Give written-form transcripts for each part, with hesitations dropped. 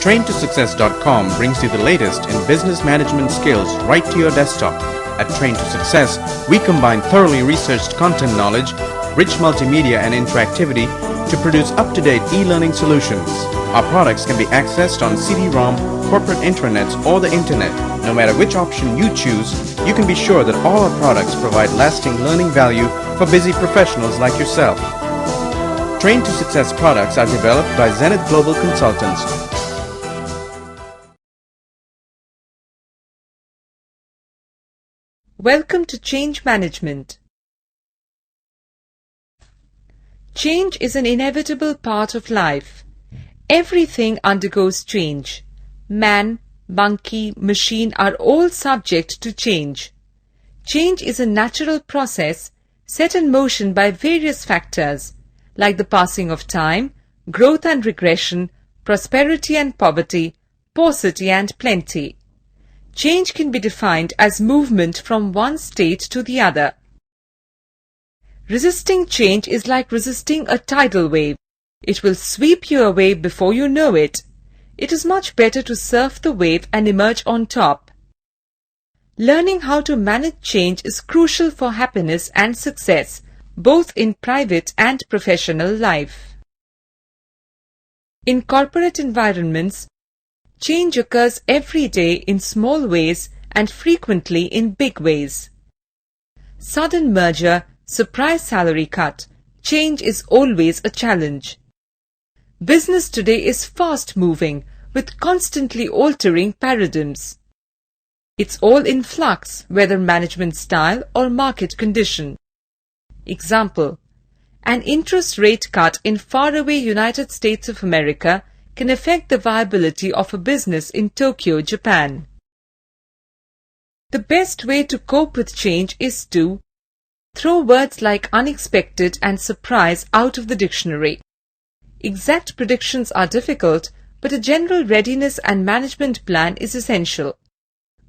TrainToSuccess.com brings you the latest in business management skills right to your desktop. At Train to Success, we combine thoroughly researched content knowledge, rich multimedia and interactivity to produce up-to-date e-learning solutions. Our products can be accessed on CD-ROM, corporate intranets or the internet. No matter which option you choose, you can be sure that all our products provide lasting learning value for busy professionals like yourself. Train to Success products are developed by Zenith Global Consultants. Welcome to Change Management. Change is an inevitable part of life. Everything undergoes change. Man, monkey, machine are all subject to change. Change is a natural process set in motion by various factors like the passing of time, growth and regression, prosperity and poverty, paucity and plenty. Change can be defined as movement from one state to the other. Resisting change is like resisting a tidal wave. It will sweep you away before you know it. It is much better to surf the wave and emerge on top. Learning how to manage change is crucial for happiness and success, both in private and professional life. In corporate environments, change occurs every day in small ways and frequently in big ways. Sudden merger, surprise salary cut, change is always a challenge. Business today is fast-moving, with constantly altering paradigms. It's all in flux, whether management style or market condition. Example: an interest rate cut in faraway United States of America can affect the viability of a business in Tokyo, Japan. The best way to cope with change is to throw words like unexpected and surprise out of the dictionary. Exact predictions are difficult, but a general readiness and management plan is essential.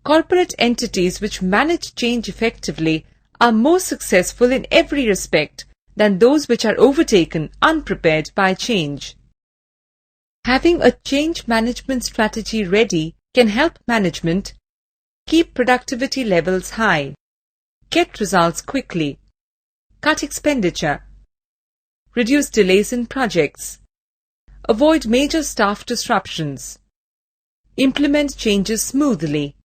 Corporate entities which manage change effectively are more successful in every respect than those which are overtaken unprepared by change. Having a change management strategy ready can help management keep productivity levels high, get results quickly, cut expenditure, reduce delays in projects, avoid major staff disruptions, implement changes smoothly,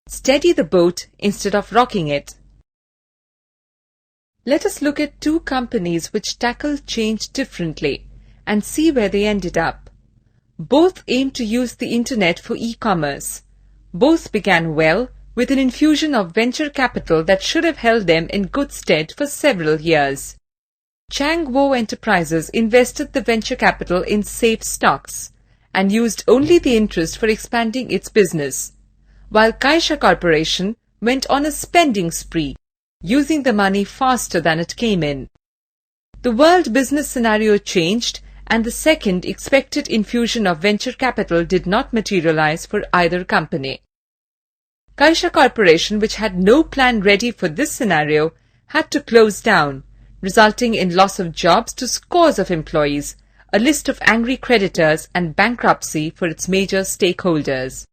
steady the boat instead of rocking it. Let us look at two companies which tackle change differently and see where they ended up. Both aim to use the internet for e-commerce. Both began well with an infusion of venture capital that should have held them in good stead for several years. Chang Wo Enterprises invested the venture capital in safe stocks and used only the interest for expanding its business, while Kaisha Corporation went on a spending spree, using the money faster than it came in. The world business scenario changed, and the second expected infusion of venture capital did not materialize for either company. Kaisha Corporation, which had no plan ready for this scenario, had to close down, resulting in loss of jobs to scores of employees, a list of angry creditors, and bankruptcy for its major stakeholders.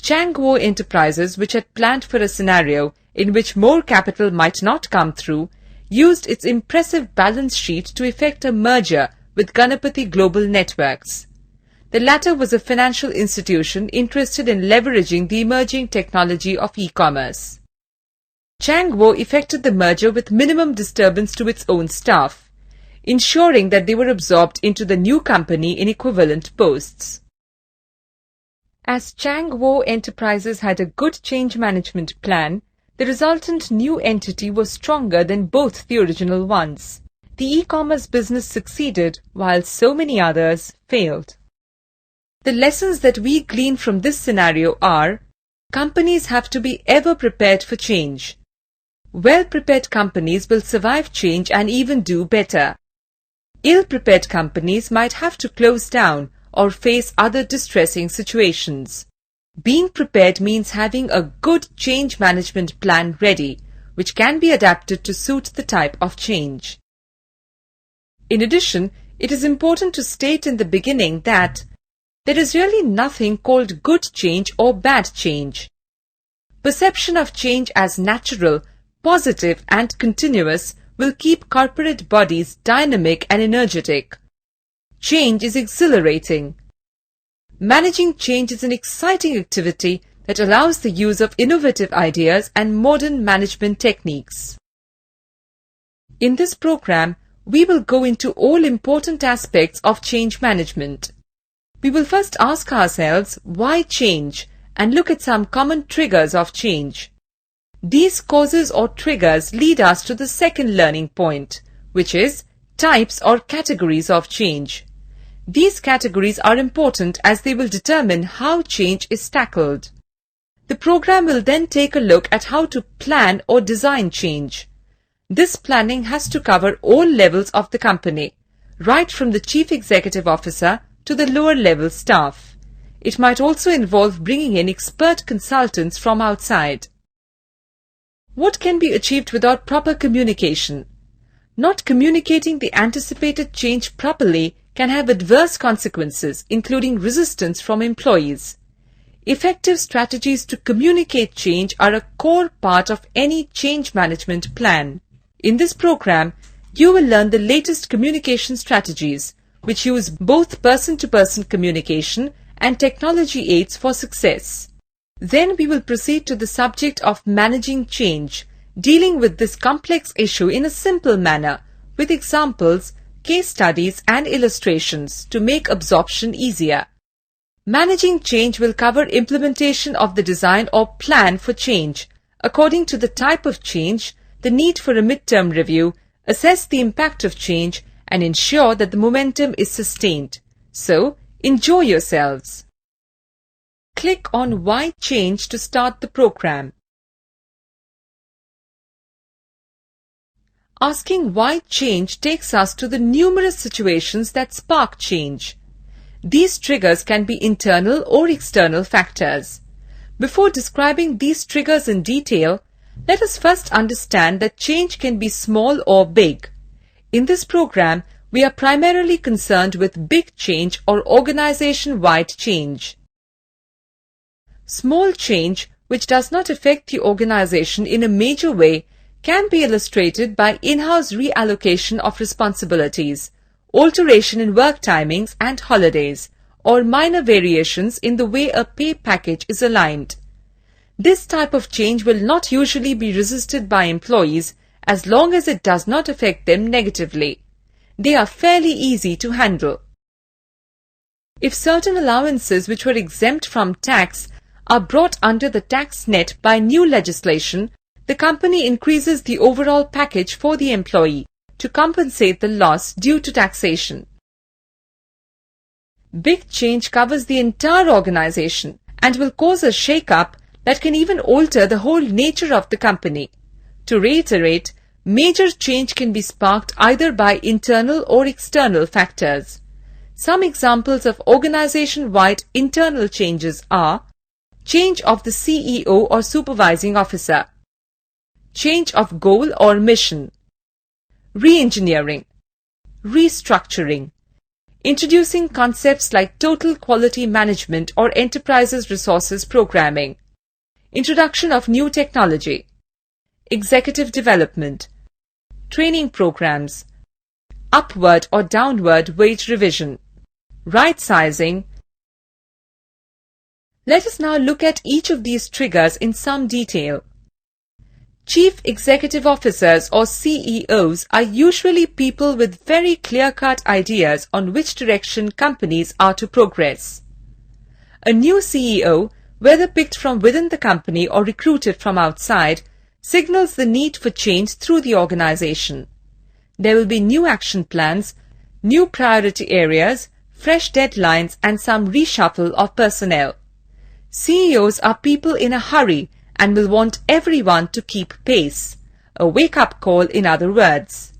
Chang Wo Enterprises, which had planned for a scenario in which more capital might not come through, used its impressive balance sheet to effect a merger with Ganapati Global Networks. The latter was a financial institution interested in leveraging the emerging technology of e-commerce. Chang Wo effected the merger with minimum disturbance to its own staff, ensuring that they were absorbed into the new company in equivalent posts. As Chang Wo Enterprises had a good change management plan, the resultant new entity was stronger than both the original ones. The e-commerce business succeeded while so many others failed. The lessons that we glean from this scenario are: companies have to be ever prepared for change. Well-prepared companies will survive change and even do better. Ill-prepared companies might have to close down or face other distressing situations. Being prepared means having a good change management plan ready, which can be adapted to suit the type of change. In addition, it is important to state in the beginning that There is really nothing called good change or bad change. Perception of change as natural, positive and continuous will keep corporate bodies dynamic and energetic. Change is exhilarating. Managing change is an exciting activity that allows the use of innovative ideas and modern management techniques. In this program, we will go into all important aspects of change management. We will first ask ourselves why change and look at some common triggers of change. These causes or triggers lead us to the second learning point, which is types or categories of change. These categories are important as they will determine how change is tackled. The program will then take a look at how to plan or design change. This planning has to cover all levels of the company, right from the Chief Executive Officer to the lower level staff. It might also involve bringing in expert consultants from outside. What can be achieved without proper communication? Not communicating the anticipated change properly can have adverse consequences, including resistance from employees. Effective strategies to communicate change are a core part of any change management plan. In this program, you will learn the latest communication strategies, which use both person-to-person communication and technology aids for success. Then we will proceed to the subject of managing change, dealing with this complex issue in a simple manner, with examples, case studies and illustrations to make absorption easier. Managing change will cover implementation of the design or plan for change, according to the type of change, the need for a midterm review, assess the impact of change, and ensure that the momentum is sustained. So, enjoy yourselves. Click on Why Change to start the program. Asking why change takes us to the numerous situations that spark change. These triggers can be internal or external factors. Before describing these triggers in detail, let us first understand that change can be small or big. In this program, we are primarily concerned with big change or organization-wide change. Small change, which does not affect the organization in a major way, can be illustrated by in-house reallocation of responsibilities, alteration in work timings and holidays, or minor variations in the way a pay package is aligned. This type of change will not usually be resisted by employees as long as it does not affect them negatively. They are fairly easy to handle. If certain allowances which were exempt from tax are brought under the tax net by new legislation, the company increases the overall package for the employee to compensate the loss due to taxation. Big change covers the entire organization and will cause a shake-up that can even alter the whole nature of the company. To reiterate, major change can be sparked either by internal or external factors. Some examples of organization-wide internal changes are change of the CEO or supervising officer, change of goal or mission, re-engineering, restructuring, introducing concepts like total quality management or enterprises resources programming, introduction of new technology, executive development, training programs, upward or downward wage revision, right sizing. Let us now look at each of these triggers in some detail. Chief Executive Officers or CEOs are usually people with very clear-cut ideas on which direction companies are to progress. A new CEO, whether picked from within the company or recruited from outside, signals the need for change through the organization. There will be new action plans, new priority areas, fresh deadlines, and some reshuffle of personnel. CEOs are people in a hurry and will want everyone to keep pace. A wake-up call, in other words.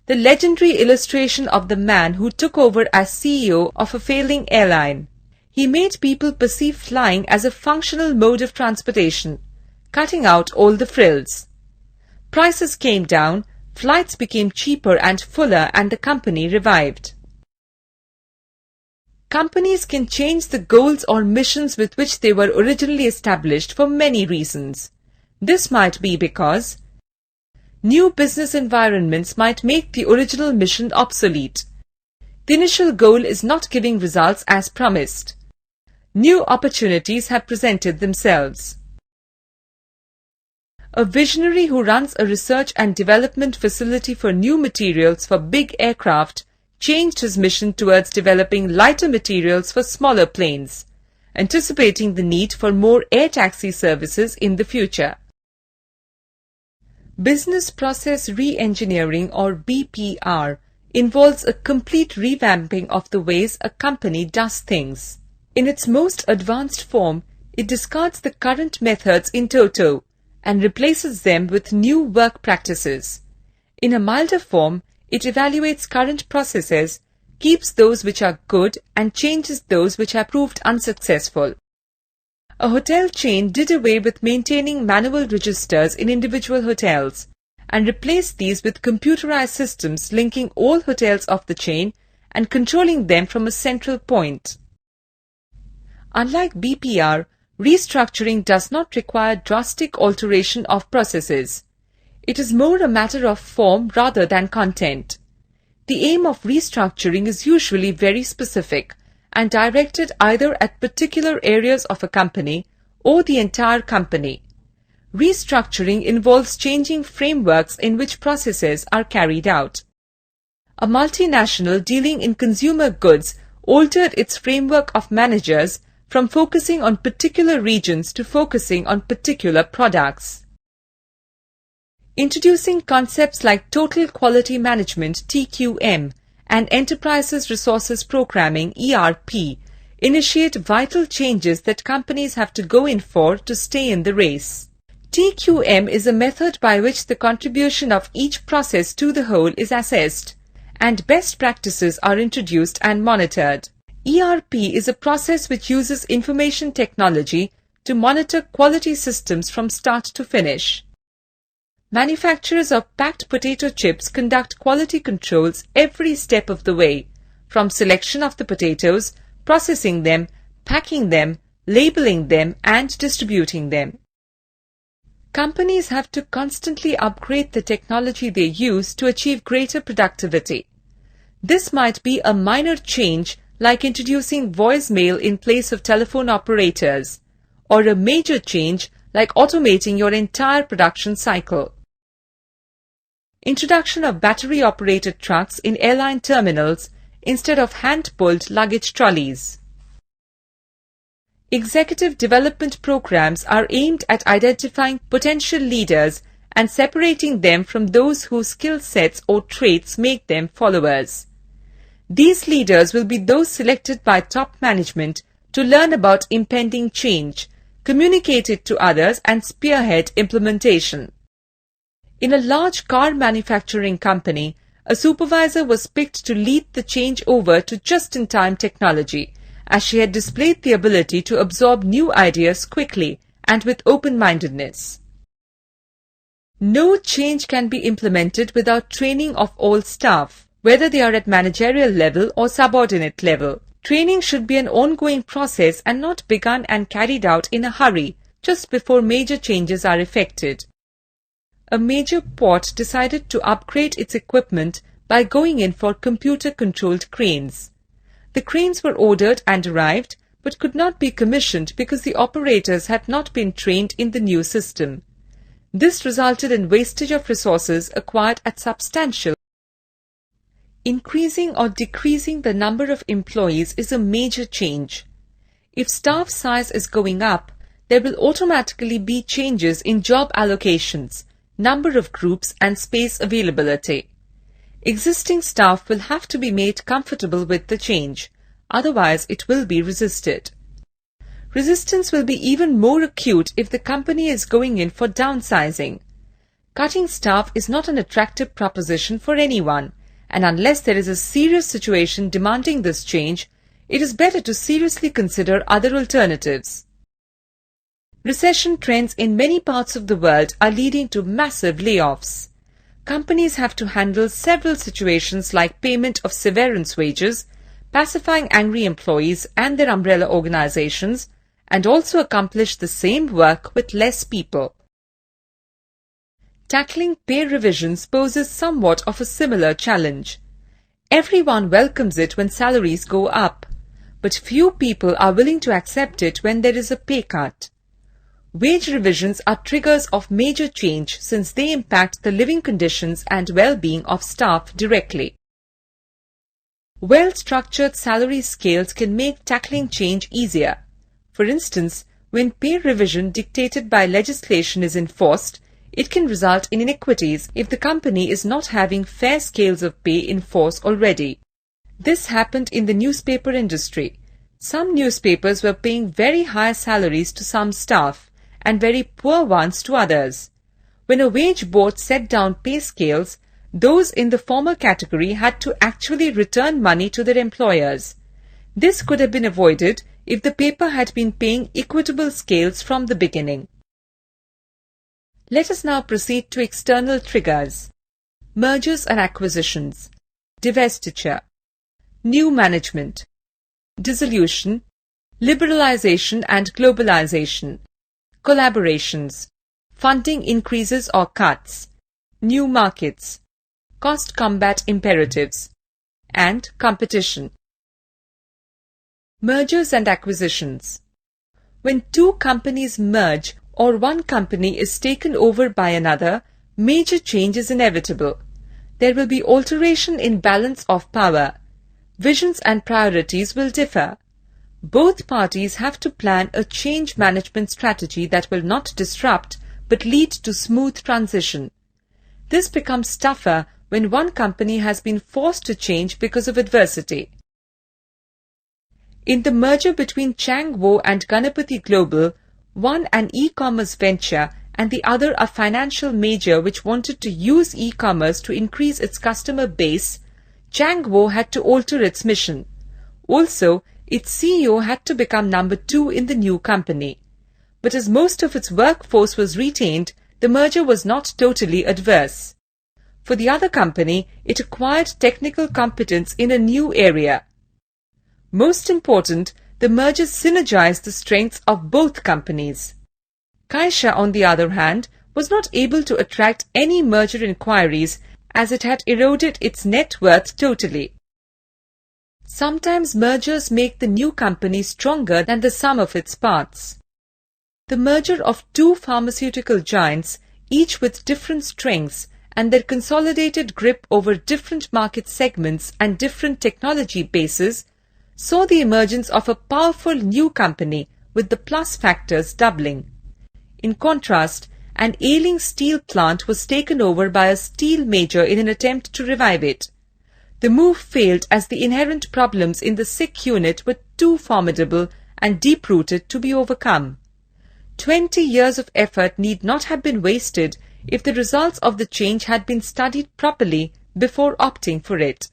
The legendary illustration of the man who took over as CEO of a failing airline. He made people perceive flying as a functional mode of transportation, cutting out all the frills. Prices came down, flights became cheaper and fuller, and the company revived. Companies can change the goals or missions with which they were originally established for many reasons. This might be because new business environments might make the original mission obsolete. The initial goal is not giving results as promised. New opportunities have presented themselves. A visionary who runs a research and development facility for new materials for big aircraft changed his mission towards developing lighter materials for smaller planes, anticipating the need for more air taxi services in the future. Business process re-engineering, or BPR, involves a complete revamping of the ways a company does things. In its most advanced form, it discards the current methods in toto and replaces them with new work practices. In a milder form, it evaluates current processes, keeps those which are good, and changes those which have proved unsuccessful. A hotel chain did away with maintaining manual registers in individual hotels and replaced these with computerized systems linking all hotels of the chain and controlling them from a central point. Unlike BPR, restructuring does not require drastic alteration of processes. It is more a matter of form rather than content. The aim of restructuring is usually very specific and directed either at particular areas of a company or the entire company. Restructuring involves changing frameworks in which processes are carried out. A multinational dealing in consumer goods altered its framework of managers from focusing on particular regions to focusing on particular products. Introducing concepts like Total Quality Management (TQM) and Enterprises Resources Programming (ERP) initiate vital changes that companies have to go in for to stay in the race. TQM is a method by which the contribution of each process to the whole is assessed, and best practices are introduced and monitored. ERP is a process which uses information technology to monitor quality systems from start to finish. Manufacturers of packed potato chips conduct quality controls every step of the way, from selection of the potatoes, processing them, packing them, labeling them, and distributing them. Companies have to constantly upgrade the technology they use to achieve greater productivity. This might be a minor change like introducing voicemail in place of telephone operators, or a major change like automating your entire production cycle. Introduction of battery-operated trucks in airline terminals instead of hand-pulled luggage trolleys. Executive development programs are aimed at identifying potential leaders and separating them from those whose skill sets or traits make them followers. These leaders will be those selected by top management to learn about impending change, communicate it to others, and spearhead implementation. In a large car manufacturing company, a supervisor was picked to lead the change over to just-in-time technology, as she had displayed the ability to absorb new ideas quickly and with open-mindedness. No change can be implemented without training of all staff, whether they are at managerial level or subordinate level. Training should be an ongoing process and not begun and carried out in a hurry just before major changes are effected. A major port decided to upgrade its equipment by going in for computer-controlled cranes. The cranes were ordered and arrived, but could not be commissioned because the operators had not been trained in the new system. This resulted in wastage of resources acquired at substantial. Increasing or decreasing the number of employees is a major change. If staff size is going up, there will automatically be changes in job allocations, number of groups, and space availability. Existing staff will have to be made comfortable with the change, otherwise it will be resisted. Resistance will be even more acute if the company is going in for downsizing. Cutting staff is not an attractive proposition for anyone, and unless there is a serious situation demanding this change, it is better to seriously consider other alternatives. Recession trends in many parts of the world are leading to massive layoffs. Companies have to handle several situations like payment of severance wages, pacifying angry employees and their umbrella organizations, and also accomplish the same work with less people. Tackling pay revisions poses somewhat of a similar challenge. Everyone welcomes it when salaries go up, but few people are willing to accept it when there is a pay cut. Wage revisions are triggers of major change since they impact the living conditions and well-being of staff directly. Well-structured salary scales can make tackling change easier. For instance, when pay revision dictated by legislation is enforced, it can result in inequities if the company is not having fair scales of pay in force already. This happened in the newspaper industry. Some newspapers were paying very high salaries to some staff and very poor ones to others. When a wage board set down pay scales, those in the former category had to actually return money to their employers. This could have been avoided if the paper had been paying equitable scales from the beginning. Let us now proceed to external triggers. Mergers and acquisitions, divestiture, new management, dissolution, liberalization and globalization, collaborations, funding increases or cuts, new markets, cost combat imperatives, and competition. Mergers and acquisitions. When two companies merge or one company is taken over by another, major change is inevitable. There will be alteration in balance of power. Visions and priorities will differ. Both parties have to plan a change management strategy that will not disrupt but lead to smooth transition. This becomes tougher when one company has been forced to change because of adversity. In the merger between Changwo and Ganapati Global, one an e-commerce venture and the other a financial major which wanted to use e-commerce to increase its customer base, Changwo had to alter its mission. Also, its CEO had to become number 2 in the new company. But as most of its workforce was retained, the merger was not totally adverse. For the other company, it acquired technical competence in a new area. Most important, the merger synergized the strengths of both companies. Caixa, on the other hand, was not able to attract any merger inquiries as it had eroded its net worth totally. Sometimes mergers make the new company stronger than the sum of its parts. The merger of two pharmaceutical giants, each with different strengths, and their consolidated grip over different market segments and different technology bases, saw the emergence of a powerful new company with the plus factors doubling. In contrast, an ailing steel plant was taken over by a steel major in an attempt to revive it. The move failed as the inherent problems in the sick unit were too formidable and deep-rooted to be overcome. 20 years of effort need not have been wasted if the results of the change had been studied properly before opting for it.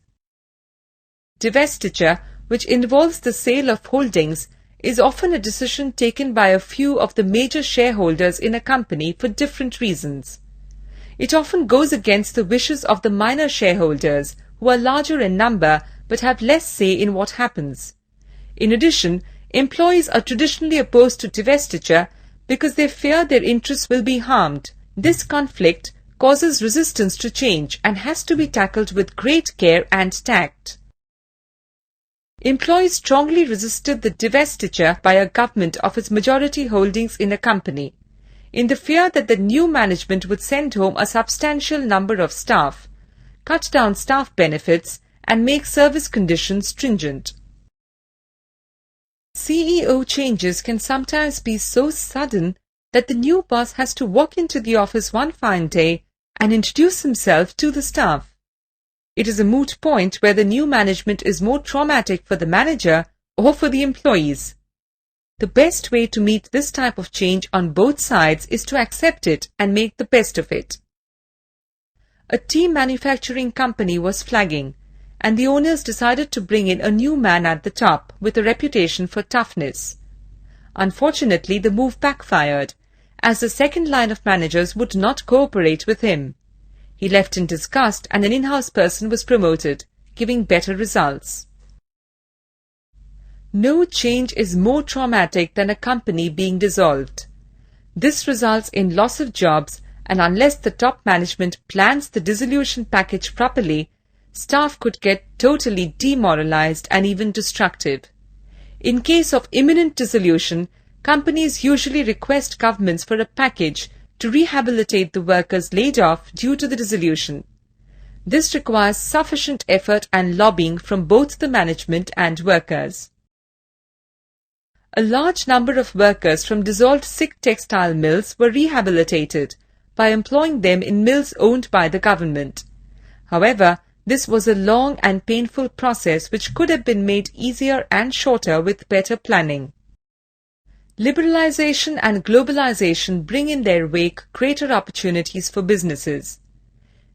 Divestiture, which involves the sale of holdings, is often a decision taken by a few of the major shareholders in a company for different reasons. It often goes against the wishes of the minor shareholders, who are larger in number but have less say in what happens. In addition, employees are traditionally opposed to divestiture because they fear their interests will be harmed. This conflict causes resistance to change and has to be tackled with great care and tact. Employees strongly resisted the divestiture by a government of its majority holdings in a company, in the fear that the new management would send home a substantial number of staff, cut down staff benefits, and make service conditions stringent. CEO changes can sometimes be so sudden that the new boss has to walk into the office one fine day and introduce himself to the staff. It is a moot point where the new management is more traumatic for the manager or for the employees. The best way to meet this type of change on both sides is to accept it and make the best of it. A tea manufacturing company was flagging, and the owners decided to bring in a new man at the top with a reputation for toughness. Unfortunately, the move backfired, as the second line of managers would not cooperate with him. He left in disgust and an in-house person was promoted, giving better results. No change is more traumatic than a company being dissolved. This results in loss of jobs, and unless the top management plans the dissolution package properly, staff could get totally demoralized and even destructive. In case of imminent dissolution, companies usually request governments for a package to rehabilitate the workers laid off due to the dissolution. This requires sufficient effort and lobbying from both the management and workers. A large number of workers from dissolved Sikh textile mills were rehabilitated by employing them in mills owned by the government. However, this was a long and painful process which could have been made easier and shorter with better planning. Liberalization and globalization bring in their wake greater opportunities for businesses.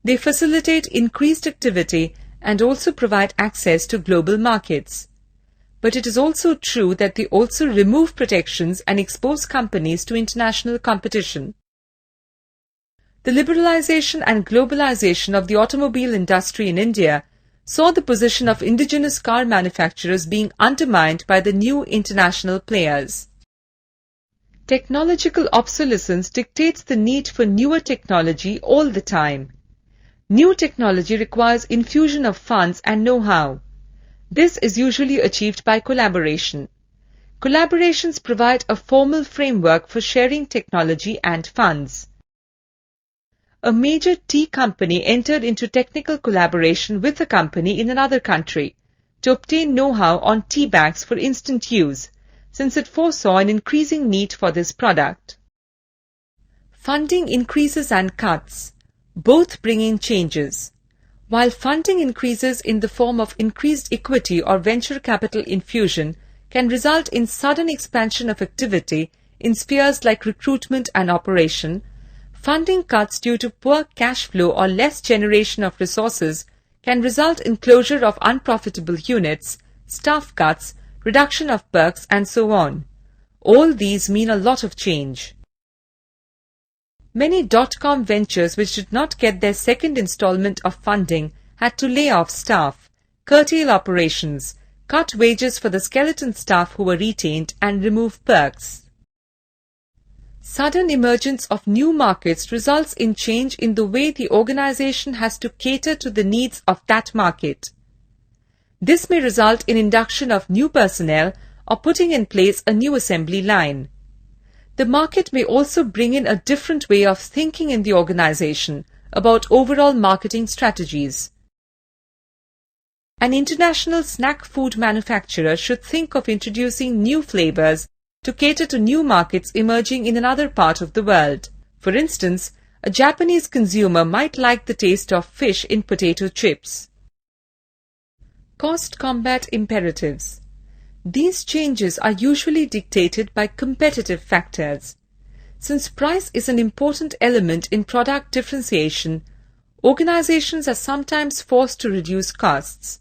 They facilitate increased activity and also provide access to global markets. But it is also true that they also remove protections and expose companies to international competition. The liberalization and globalization of the automobile industry in India saw the position of indigenous car manufacturers being undermined by the new international players. Technological obsolescence dictates the need for newer technology all the time. New technology requires infusion of funds and know-how. This is usually achieved by collaboration. Collaborations provide a formal framework for sharing technology and funds. A major tea company entered into technical collaboration with a company in another country to obtain know-how on tea bags for instant use, since it foresaw an increasing need for this product. Funding increases and cuts, both bringing changes. While funding increases in the form of increased equity or venture capital infusion can result in sudden expansion of activity in spheres like recruitment and operation, funding cuts due to poor cash flow or less generation of resources can result in closure of unprofitable units, staff cuts, reduction of perks, and so on. All these mean a lot of change. Many dot-com ventures which did not get their second installment of funding had to lay off staff, curtail operations, cut wages for the skeleton staff who were retained, and remove perks. Sudden emergence of new markets results in change in the way the organization has to cater to the needs of that market. This may result in induction of new personnel or putting in place a new assembly line. The market may also bring in a different way of thinking in the organization about overall marketing strategies. An international snack food manufacturer should think of introducing new flavors to cater to new markets emerging in another part of the world. For instance, a Japanese consumer might like the taste of fish in potato chips. Cost combat imperatives. These changes are usually dictated by competitive factors. Since price is an important element in product differentiation, organizations are sometimes forced to reduce costs.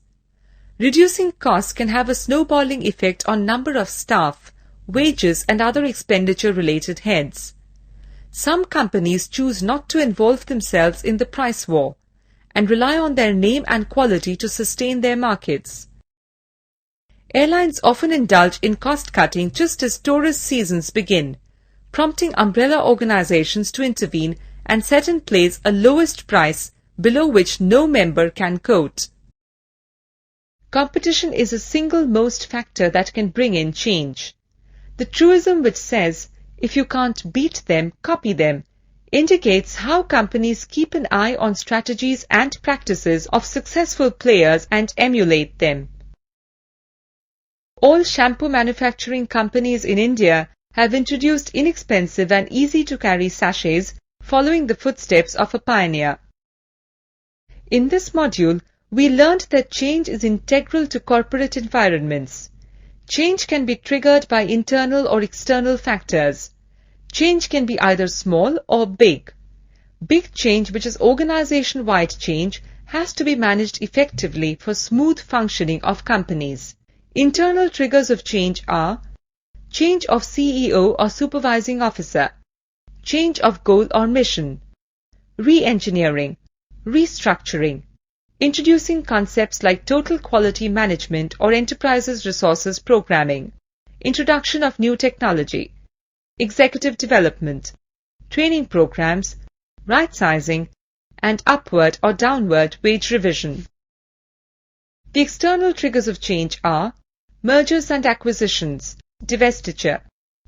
Reducing costs can have a snowballing effect on number of staff, wages, and other expenditure-related heads. Some companies choose not to involve themselves in the price war and rely on their name and quality to sustain their markets. Airlines often indulge in cost-cutting just as tourist seasons begin, prompting umbrella organizations to intervene and set in place a lowest price below which no member can quote. Competition is a single most factor that can bring in change. The truism which says, if you can't beat them, copy them, indicates how companies keep an eye on strategies and practices of successful players and emulate them. All shampoo manufacturing companies in India have introduced inexpensive and easy-to-carry sachets following the footsteps of a pioneer. In this module, we learned that change is integral to corporate environments. Change can be triggered by internal or external factors. Change can be either small or big. Big change, which is organization-wide change, has to be managed effectively for smooth functioning of companies. Internal triggers of change are change of CEO or supervising officer, change of goal or mission, re-engineering, restructuring, introducing concepts like total quality management or enterprises resources programming, introduction of new technology, executive development, training programs, right-sizing, and upward or downward wage revision. The external triggers of change are mergers and acquisitions, divestiture,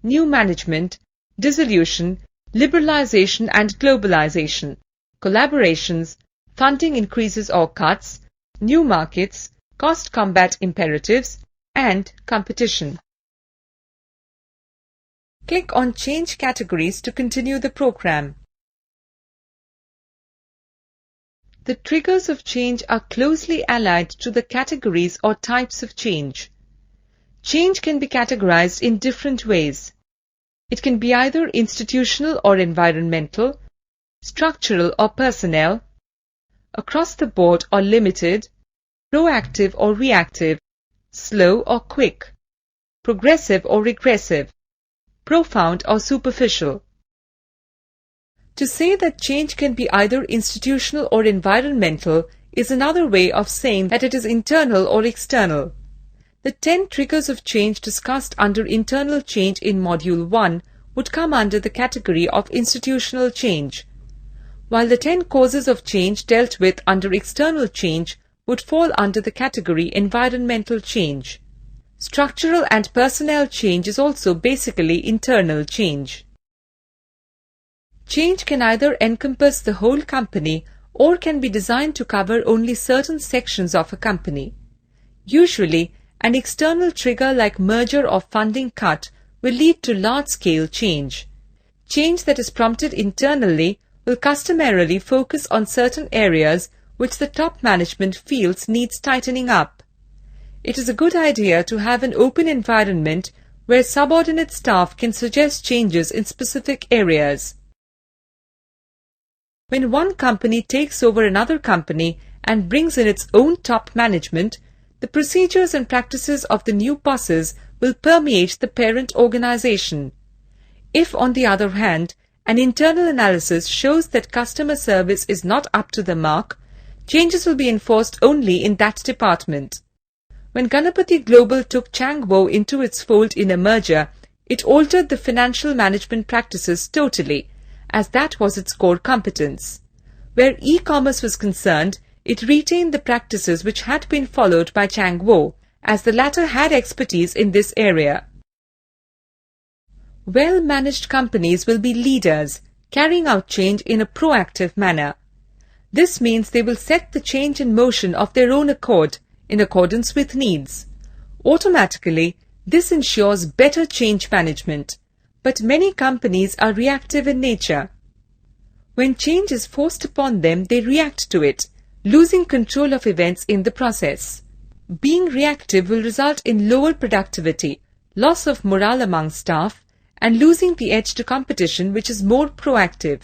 new management, dissolution, liberalization and globalization, collaborations, funding increases or cuts, new markets, cost combat imperatives, and competition. Click on Change Categories to continue the program. The triggers of change are closely allied to the categories or types of change. Change can be categorized in different ways. It can be either institutional or environmental, structural or personnel, across the board or limited, proactive or reactive, slow or quick, progressive or regressive, profound or superficial. To say that change can be either institutional or environmental is another way of saying that it is internal or external. The 10 triggers of change discussed under internal change in Module 1 would come under the category of institutional change, while the 10 causes of change dealt with under external change would fall under the category environmental change. Structural and personnel change is also basically internal change. Change can either encompass the whole company or can be designed to cover only certain sections of a company. Usually, an external trigger like merger or funding cut will lead to large-scale change. Change that is prompted internally will customarily focus on certain areas which the top management feels needs tightening up. It is a good idea to have an open environment where subordinate staff can suggest changes in specific areas. When one company takes over another company and brings in its own top management, the procedures and practices of the new bosses will permeate the parent organization. If, on the other hand, an internal analysis shows that customer service is not up to the mark, changes will be enforced only in that department. When Ganapati Global took Changwo into its fold in a merger, it altered the financial management practices totally, as that was its core competence. Where e-commerce was concerned, it retained the practices which had been followed by Changwo, as the latter had expertise in this area. Well-managed companies will be leaders, carrying out change in a proactive manner. This means they will set the change in motion of their own accord, in accordance with needs. Automatically, this ensures better change management. But many companies are reactive in nature. When change is forced upon them, they react to it, losing control of events in the process. Being reactive will result in lower productivity, loss of morale among staff, and losing the edge to competition which is more proactive.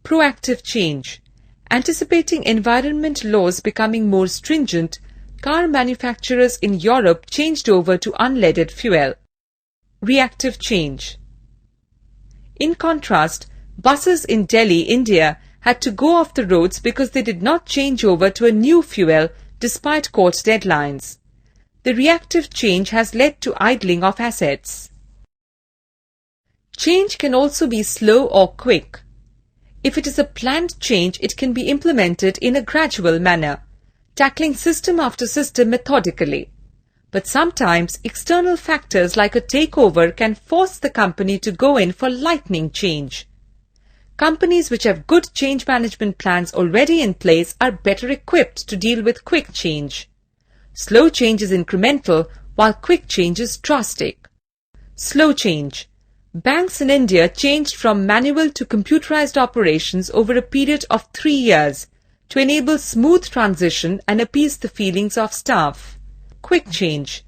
Proactive change. Anticipating environment laws becoming more stringent, car manufacturers in Europe changed over to unleaded fuel. Reactive change. In contrast, buses in Delhi, India had to go off the roads because they did not change over to a new fuel despite court deadlines. The reactive change has led to idling of assets. Change can also be slow or quick. If it is a planned change, it can be implemented in a gradual manner, tackling system after system methodically. But sometimes external factors like a takeover can force the company to go in for lightning change. Companies which have good change management plans already in place are better equipped to deal with quick change. Slow change is incremental, while quick change is drastic. Slow change. Banks in India changed from manual to computerized operations over a period of 3 years to enable smooth transition and appease the feelings of staff. Quick change.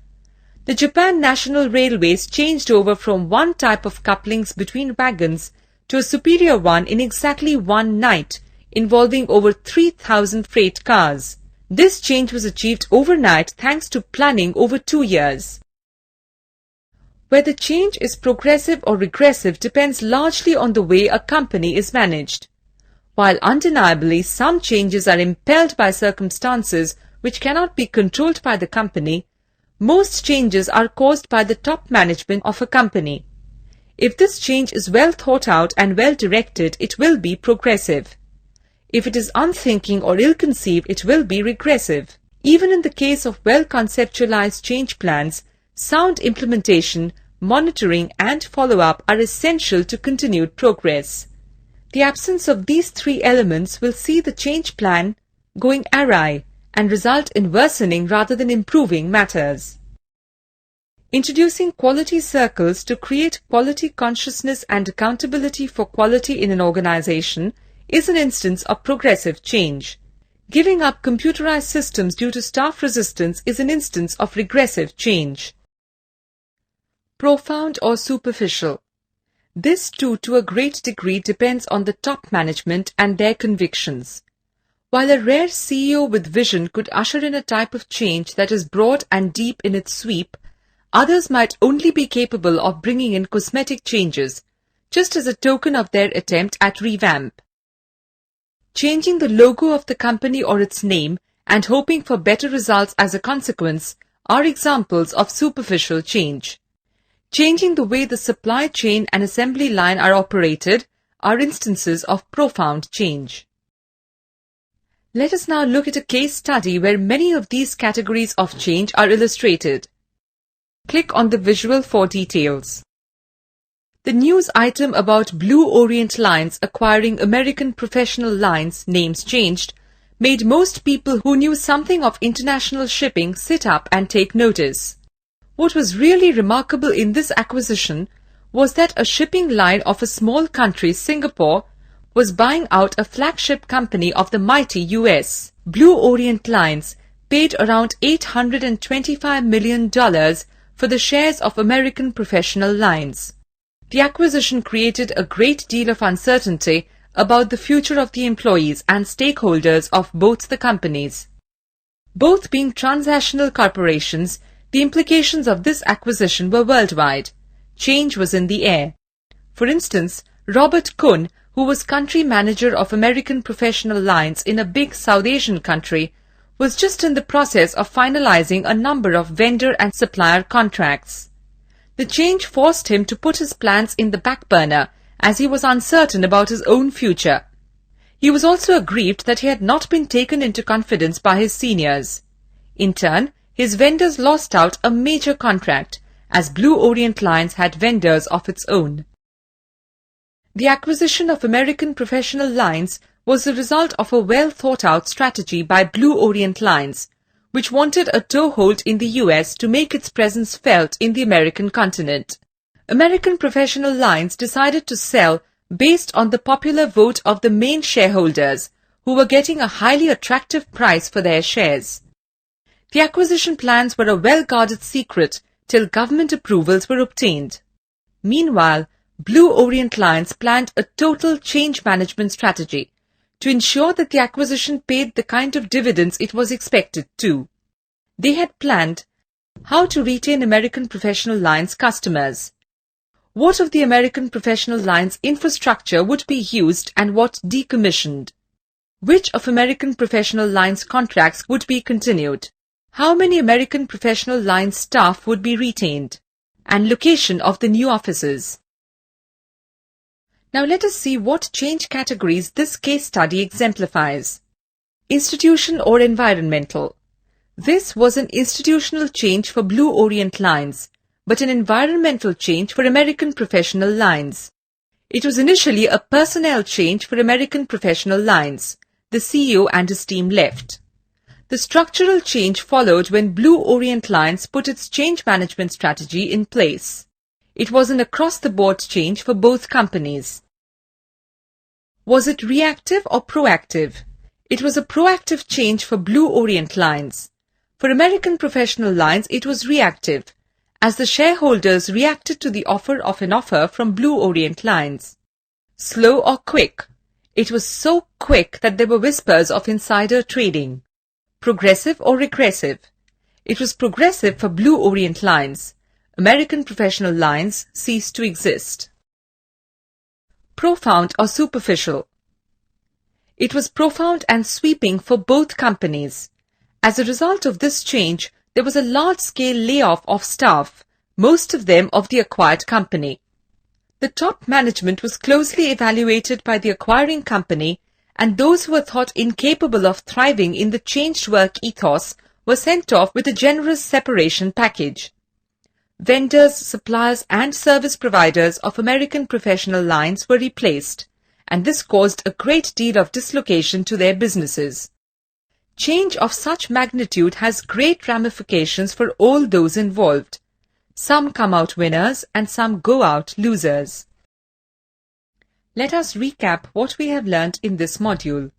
The Japan National Railways changed over from one type of couplings between wagons to a superior one in exactly one night, involving over 3,000 freight cars. This change was achieved overnight thanks to planning over 2 years. Whether change is progressive or regressive depends largely on the way a company is managed. While undeniably some changes are impelled by circumstances which cannot be controlled by the company, most changes are caused by the top management of a company. If this change is well thought out and well directed, it will be progressive. If it is unthinking or ill-conceived, it will be regressive. Even in the case of well-conceptualized change plans, sound implementation, monitoring and follow-up are essential to continued progress. The absence of these three elements will see the change plan going awry and result in worsening rather than improving matters. Introducing quality circles to create quality consciousness and accountability for quality in an organization is an instance of progressive change. Giving up computerized systems due to staff resistance is an instance of regressive change. Profound or superficial. This too, to a great degree, depends on the top management and their convictions. While a rare CEO with vision could usher in a type of change that is broad and deep in its sweep, others might only be capable of bringing in cosmetic changes, just as a token of their attempt at revamp. Changing the logo of the company or its name and hoping for better results as a consequence are examples of superficial change. Changing the way the supply chain and assembly line are operated are instances of profound change. Let us now look at a case study where many of these categories of change are illustrated. Click on the visual for details. The news item about Blue Orient Lines acquiring American Professional Lines, names changed, made most people who knew something of international shipping sit up and take notice. What was really remarkable in this acquisition was that a shipping line of a small country, Singapore, was buying out a flagship company of the mighty US. Blue Orient Lines paid around $825 million for the shares of American Professional Lines. The acquisition created a great deal of uncertainty about the future of the employees and stakeholders of both the companies. Both being transnational corporations, the implications of this acquisition were worldwide. Change was in the air. For instance, Robert Kuhn, who was country manager of American Professional Lines in a big South Asian country, was just in the process of finalizing a number of vendor and supplier contracts. The change forced him to put his plans in the back burner as he was uncertain about his own future. He was also aggrieved that he had not been taken into confidence by his seniors. In turn, his vendors lost out a major contract, as Blue Orient Lines had vendors of its own. The acquisition of American Professional Lines was the result of a well-thought-out strategy by Blue Orient Lines, which wanted a toehold in the US to make its presence felt in the American continent. American Professional Lines decided to sell based on the popular vote of the main shareholders, who were getting a highly attractive price for their shares. The acquisition plans were a well-guarded secret till government approvals were obtained. Meanwhile, Blue Orient Lines planned a total change management strategy to ensure that the acquisition paid the kind of dividends it was expected to. They had planned how to retain American Professional Lines customers, what of the American Professional Lines infrastructure would be used and what decommissioned, which of American Professional Lines contracts would be continued, how many American Professional Lines staff would be retained, and location of the new offices. Now let us see what change categories this case study exemplifies. Institution or environmental. This was an institutional change for Blue Orient Lines, but an environmental change for American Professional Lines. It was initially a personnel change for American Professional Lines. The CEO and his team left. The structural change followed when Blue Orient Lines put its change management strategy in place. It was an across-the-board change for both companies. Was it reactive or proactive? It was a proactive change for Blue Orient Lines. For American Professional Lines, it was reactive, as the shareholders reacted to the offer from Blue Orient Lines. Slow or quick? It was so quick that there were whispers of insider trading. Progressive or regressive? It was progressive for Blue Orient Lines. American Professional Lines ceased to exist. Profound or superficial? It was profound and sweeping for both companies. As a result of this change, there was a large-scale layoff of staff, most of them of the acquired company. The top management was closely evaluated by the acquiring company, and those who were thought incapable of thriving in the changed work ethos were sent off with a generous separation package. Vendors, suppliers and service providers of American professional lines were replaced, and this caused a great deal of dislocation to their businesses. Change of such magnitude has great ramifications for all those involved. Some come out winners and some go out losers. Let us recap what we have learned in this module.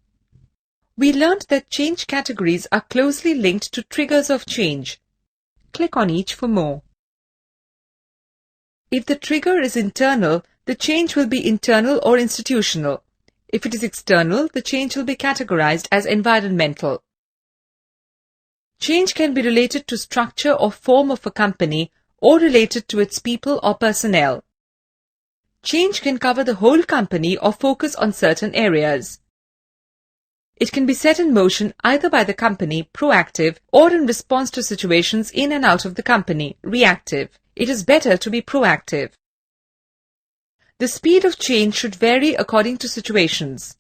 We learned that change categories are closely linked to triggers of change. Click on each for more. If the trigger is internal, the change will be internal or institutional. If it is external, the change will be categorized as environmental. Change can be related to structure or form of a company or related to its people or personnel. Change can cover the whole company or focus on certain areas. It can be set in motion either by the company, proactive, or in response to situations in and out of the company, reactive. It is better to be proactive. The speed of change should vary according to situations.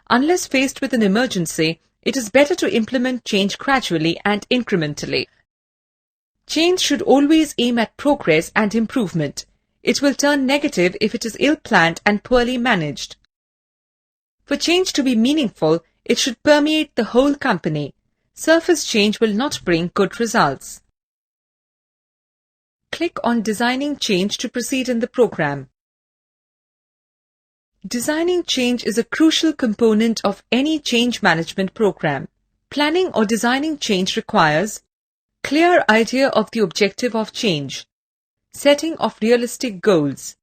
Unless faced with an emergency, it is better to implement change gradually and incrementally. Change should always aim at progress and improvement. It will turn negative if it is ill-planned and poorly managed. For change to be meaningful, it should permeate the whole company. Surface change will not bring good results. Click on Designing Change to proceed in the program. Designing change is a crucial component of any change management program. Planning or designing change requires clear idea of the objective of change, setting of realistic goals,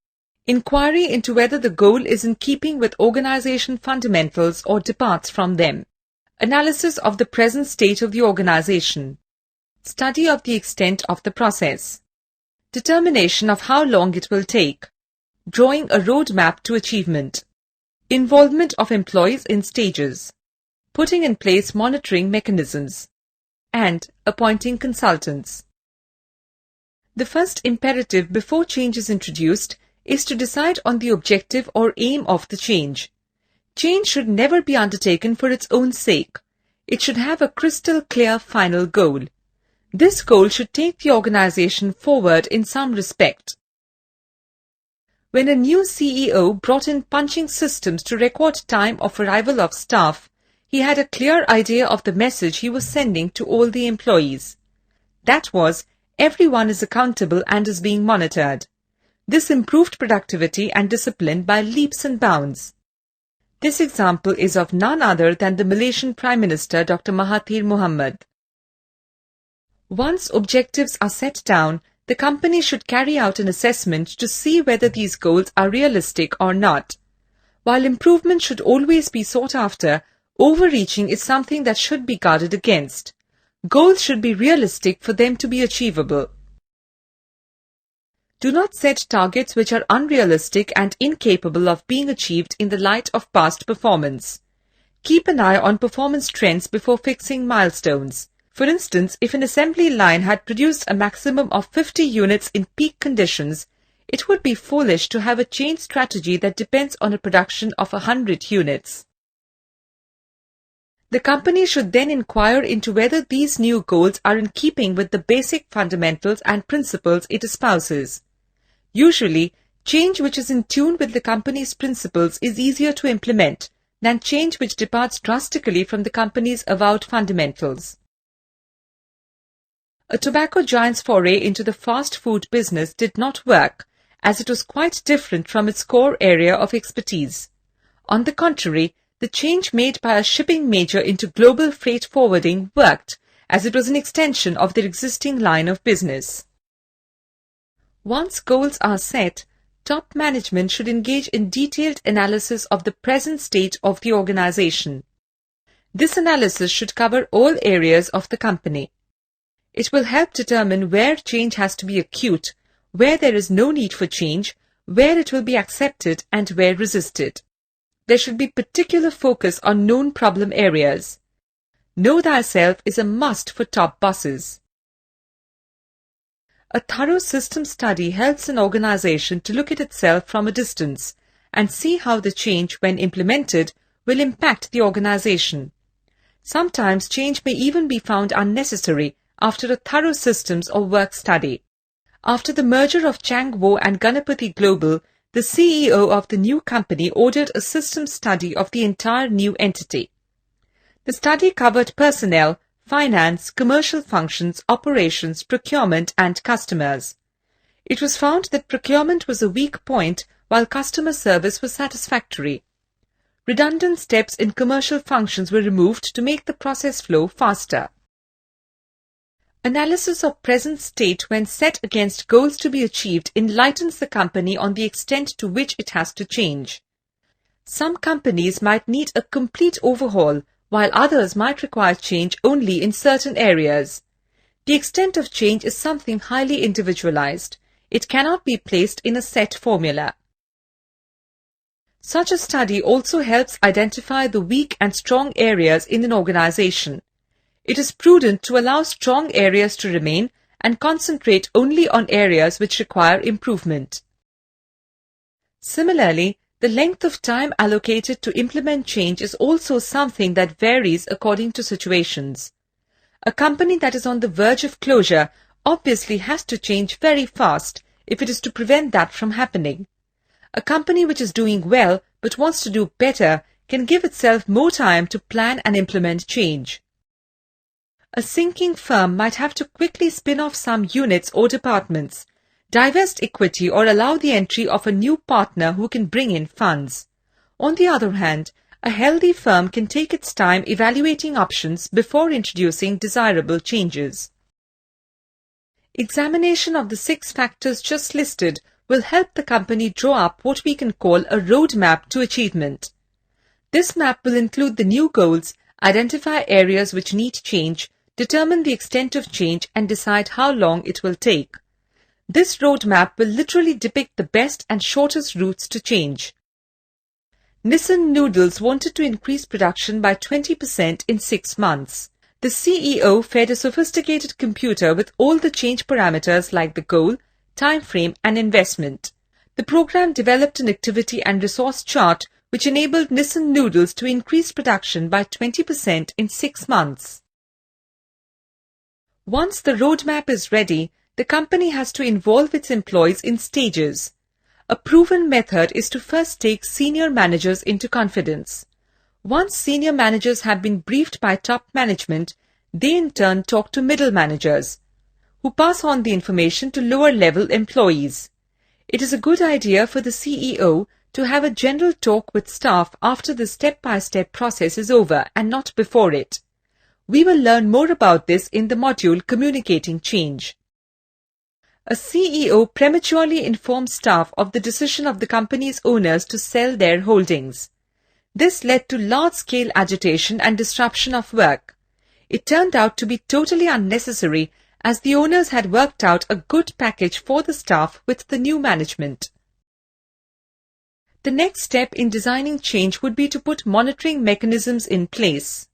inquiry into whether the goal is in keeping with organization fundamentals or departs from them, analysis of the present state of the organization, study of the extent of the process, determination of how long it will take, drawing a roadmap to achievement, involvement of employees in stages, putting in place monitoring mechanisms, and appointing consultants. The first imperative before change is introduced is to decide on the objective or aim of the change. Change should never be undertaken for its own sake. It should have a crystal clear final goal. This goal should take the organization forward in some respect. When a new CEO brought in punching systems to record time of arrival of staff, he had a clear idea of the message he was sending to all the employees. That was, everyone is accountable and is being monitored. This improved productivity and discipline by leaps and bounds. This example is of none other than the Malaysian Prime Minister Dr. Mahathir Mohamad. Once objectives are set down, the company should carry out an assessment to see whether these goals are realistic or not. While improvement should always be sought after, overreaching is something that should be guarded against. Goals should be realistic for them to be achievable. Do not set targets which are unrealistic and incapable of being achieved in the light of past performance. Keep an eye on performance trends before fixing milestones. For instance, if an assembly line had produced a maximum of 50 units in peak conditions, it would be foolish to have a change strategy that depends on a production of 100 units. The company should then inquire into whether these new goals are in keeping with the basic fundamentals and principles it espouses. Usually, change which is in tune with the company's principles is easier to implement than change which departs drastically from the company's avowed fundamentals. A tobacco giant's foray into the fast food business did not work, as it was quite different from its core area of expertise. On the contrary, the change made by a shipping major into global freight forwarding worked, as it was an extension of their existing line of business. Once goals are set, top management should engage in detailed analysis of the present state of the organization. This analysis should cover all areas of the company. It will help determine where change has to be acute, where there is no need for change, where it will be accepted and where resisted. there should be particular focus on known problem areas. Know thyself is a must for top bosses. A thorough system study helps an organization to look at itself from a distance and see how the change, when implemented, will impact the organization. Sometimes change may even be found unnecessary after a thorough systems or work study. After the merger of Changwo and Ganapati Global, the CEO of the new company ordered a systems study of the entire new entity. The study covered personnel, finance, commercial functions, operations, procurement, and customers. It was found that procurement was a weak point while customer service was satisfactory. Redundant steps in commercial functions were removed to make the process flow faster. Analysis of present state when set against goals to be achieved enlightens the company on the extent to which it has to change. Some companies might need a complete overhaul, while others might require change only in certain areas. The extent of change is something highly individualized. It cannot be placed in a set formula. Such a study also helps identify the weak and strong areas in an organization. It is prudent to allow strong areas to remain and concentrate only on areas which require improvement. Similarly, the length of time allocated to implement change is also something that varies according to situations. A company that is on the verge of closure obviously has to change very fast if it is to prevent that from happening. A company which is doing well but wants to do better can give itself more time to plan and implement change. A sinking firm might have to quickly spin off some units or departments, divest equity, or allow the entry of a new partner who can bring in funds. On the other hand, a healthy firm can take its time evaluating options before introducing desirable changes. Examination of the 6 factors just listed will help the company draw up what we can call a roadmap to achievement. This map will include the new goals, identify areas which need change, determine the extent of change, and decide how long it will take. This roadmap will literally depict the best and shortest routes to change. Nissin Noodles wanted to increase production by 20% in 6 months. The CEO fed a sophisticated computer with all the change parameters like the goal, time frame, and investment. The program developed an activity and resource chart which enabled Nissin Noodles to increase production by 20% in 6 months. Once the roadmap is ready, the company has to involve its employees in stages. A proven method is to first take senior managers into confidence. Once senior managers have been briefed by top management, they in turn talk to middle managers, who pass on the information to lower-level employees. It is a good idea for the CEO to have a general talk with staff after the step-by-step process is over and not before it. We will learn more about this in the module Communicating Change. A CEO prematurely informs staff of the decision of the company's owners to sell their holdings. This led to large-scale agitation and disruption of work. It turned out to be totally unnecessary as the owners had worked out a good package for the staff with the new management. The next step in designing change would be to put monitoring mechanisms in place.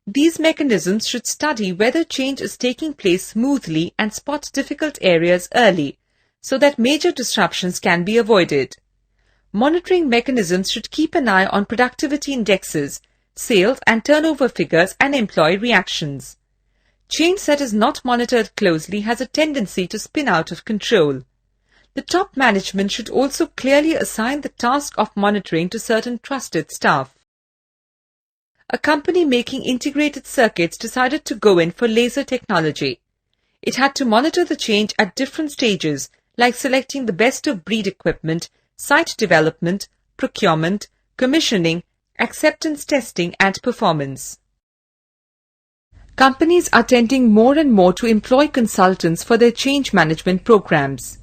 These mechanisms should study whether change is taking place smoothly and spot difficult areas early, so that major disruptions can be avoided. Monitoring mechanisms should keep an eye on productivity indexes, sales and turnover figures, and employee reactions. Change that is not monitored closely has a tendency to spin out of control. The top management should also clearly assign the task of monitoring to certain trusted staff. A company making integrated circuits decided to go in for laser technology. It had to monitor the change at different stages, like selecting the best-of-breed equipment, site development, procurement, commissioning, acceptance testing, and performance. Companies are tending more and more to employ consultants for their change management programs.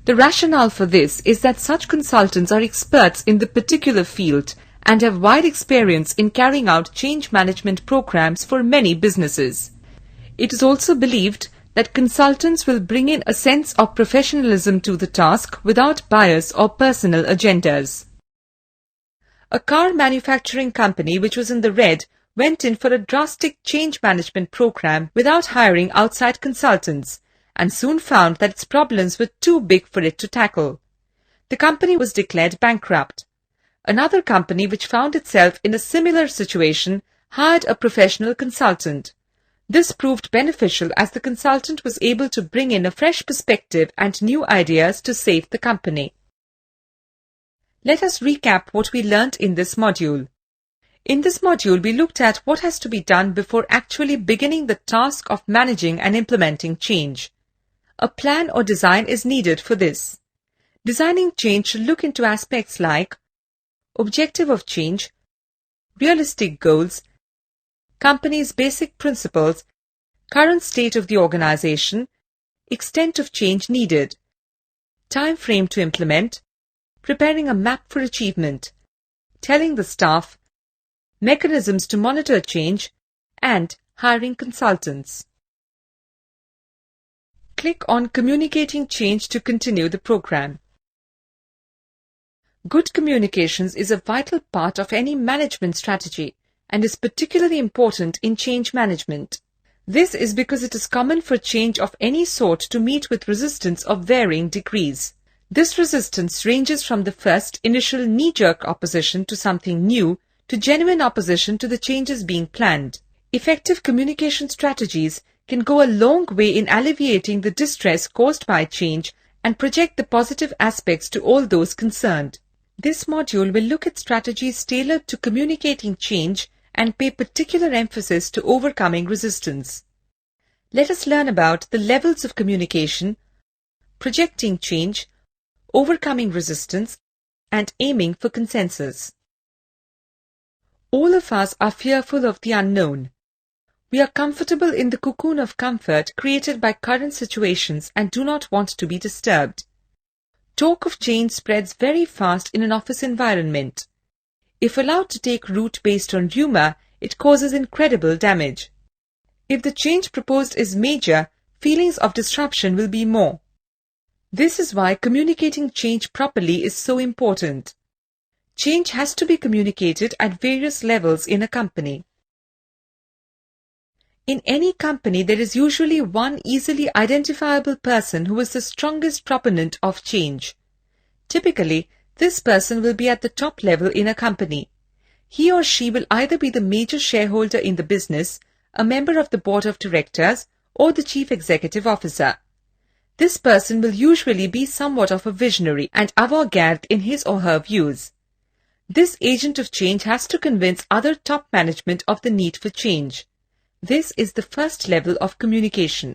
The rationale for this is that such consultants are experts in the particular field and have wide experience in carrying out change management programs for many businesses. It is also believed that consultants will bring in a sense of professionalism to the task without bias or personal agendas. A car manufacturing company which was in the red went in for a drastic change management program without hiring outside consultants and soon found that its problems were too big for it to tackle. The company was declared bankrupt. Another company which found itself in a similar situation hired a professional consultant. This proved beneficial as the consultant was able to bring in a fresh perspective and new ideas to save the company. Let us recap what we learnt in this module. In this module, we looked at what has to be done before actually beginning the task of managing and implementing change. A plan or design is needed for this. Designing change should look into aspects like objective of change, realistic goals, company's basic principles, current state of the organization, extent of change needed, time frame to implement, preparing a map for achievement, telling the staff, mechanisms to monitor change, and hiring consultants. Click on Communicating Change to continue the program. Good communications is a vital part of any management strategy and is particularly important in change management. This is because it is common for change of any sort to meet with resistance of varying degrees. This resistance ranges from the first initial knee-jerk opposition to something new to genuine opposition to the changes being planned. Effective communication strategies can go a long way in alleviating the distress caused by change and project the positive aspects to all those concerned. This module will look at strategies tailored to communicating change and pay particular emphasis to overcoming resistance. Let us learn about the levels of communication, projecting change, overcoming resistance, and aiming for consensus. All of us are fearful of the unknown. We are comfortable in the cocoon of comfort created by current situations and do not want to be disturbed. Talk of change spreads very fast in an office environment. If allowed to take root based on rumor, it causes incredible damage. If the change proposed is major, feelings of disruption will be more. This is why communicating change properly is so important. Change has to be communicated at various levels in a company. In any company, there is usually one easily identifiable person who is the strongest proponent of change. Typically, this person will be at the top level in a company. He or she will either be the major shareholder in the business, a member of the board of directors, or the chief executive officer. This person will usually be somewhat of a visionary and avant-garde in his or her views. This agent of change has to convince other top management of the need for change. This is the first level of communication.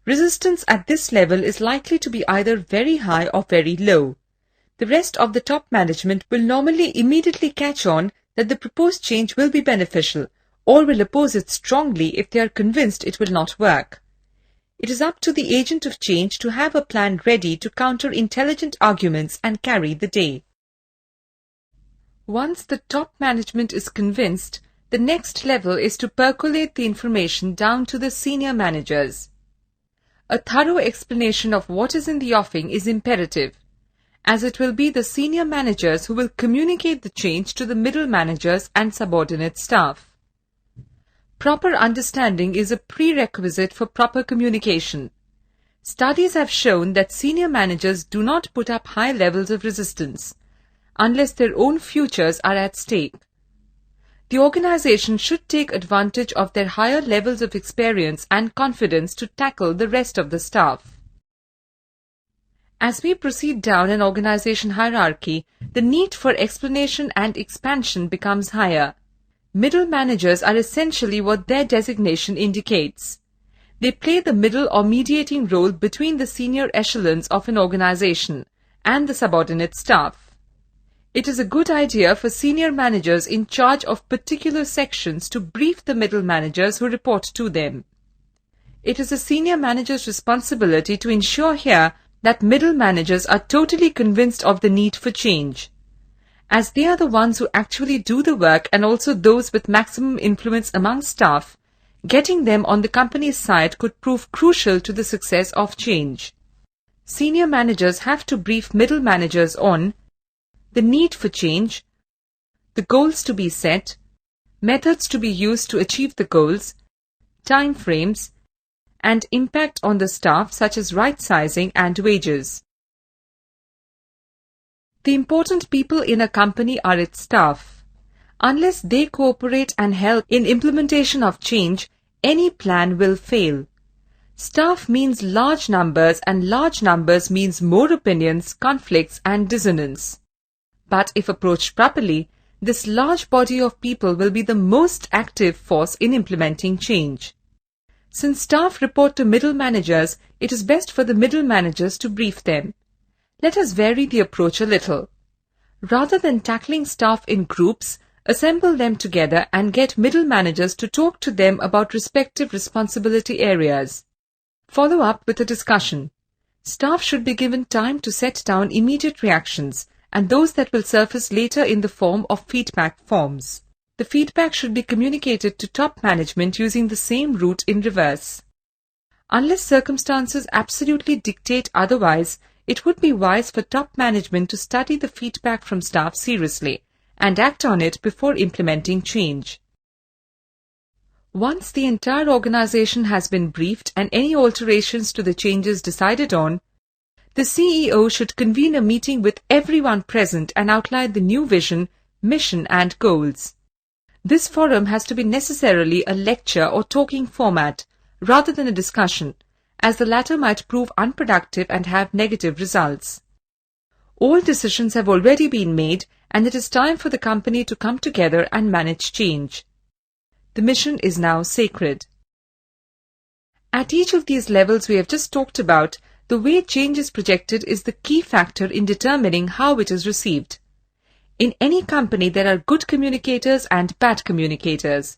Resistance at this level is likely to be either very high or very low. The rest of the top management will normally immediately catch on that the proposed change will be beneficial or will oppose it strongly if they are convinced it will not work. It is up to the agent of change to have a plan ready to counter intelligent arguments and carry the day. Once the top management is convinced, the next level is to percolate the information down to the senior managers. A thorough explanation of what is in the offing is imperative, as it will be the senior managers who will communicate the change to the middle managers and subordinate staff. Proper understanding is a prerequisite for proper communication. Studies have shown that senior managers do not put up high levels of resistance, unless their own futures are at stake. The organization should take advantage of their higher levels of experience and confidence to tackle the rest of the staff. As we proceed down an organization hierarchy, the need for explanation and expansion becomes higher. Middle managers are essentially what their designation indicates. They play the middle or mediating role between the senior echelons of an organization and the subordinate staff. It is a good idea for senior managers in charge of particular sections to brief the middle managers who report to them. It is a senior manager's responsibility to ensure here that middle managers are totally convinced of the need for change. As they are the ones who actually do the work and also those with maximum influence among staff, getting them on the company's side could prove crucial to the success of change. Senior managers have to brief middle managers on the need for change, the goals to be set, methods to be used to achieve the goals, time frames, and impact on the staff such as right sizing and wages. The important people in a company are its staff. Unless they cooperate and help in implementation of change, any plan will fail. Staff means large numbers, and large numbers means more opinions, conflicts, and dissonance. But if approached properly, this large body of people will be the most active force in implementing change. Since staff report to middle managers, it is best for the middle managers to brief them. Let us vary the approach a little. Rather than tackling staff in groups, assemble them together and get middle managers to talk to them about respective responsibility areas. Follow up with a discussion. Staff should be given time to set down immediate reactions and those that will surface later in the form of feedback forms. The feedback should be communicated to top management using the same route in reverse. Unless circumstances absolutely dictate otherwise, it would be wise for top management to study the feedback from staff seriously and act on it before implementing change. Once the entire organization has been briefed and any alterations to the changes decided on, the CEO should convene a meeting with everyone present and outline the new vision, mission, and goals. This forum has to be necessarily a lecture or talking format rather than a discussion, as the latter might prove unproductive and have negative results. All decisions have already been made, and it is time for the company to come together and manage change. The mission is now sacred. At each of these levels we have just talked about, the way change is projected is the key factor in determining how it is received. In any company there are good communicators and bad communicators.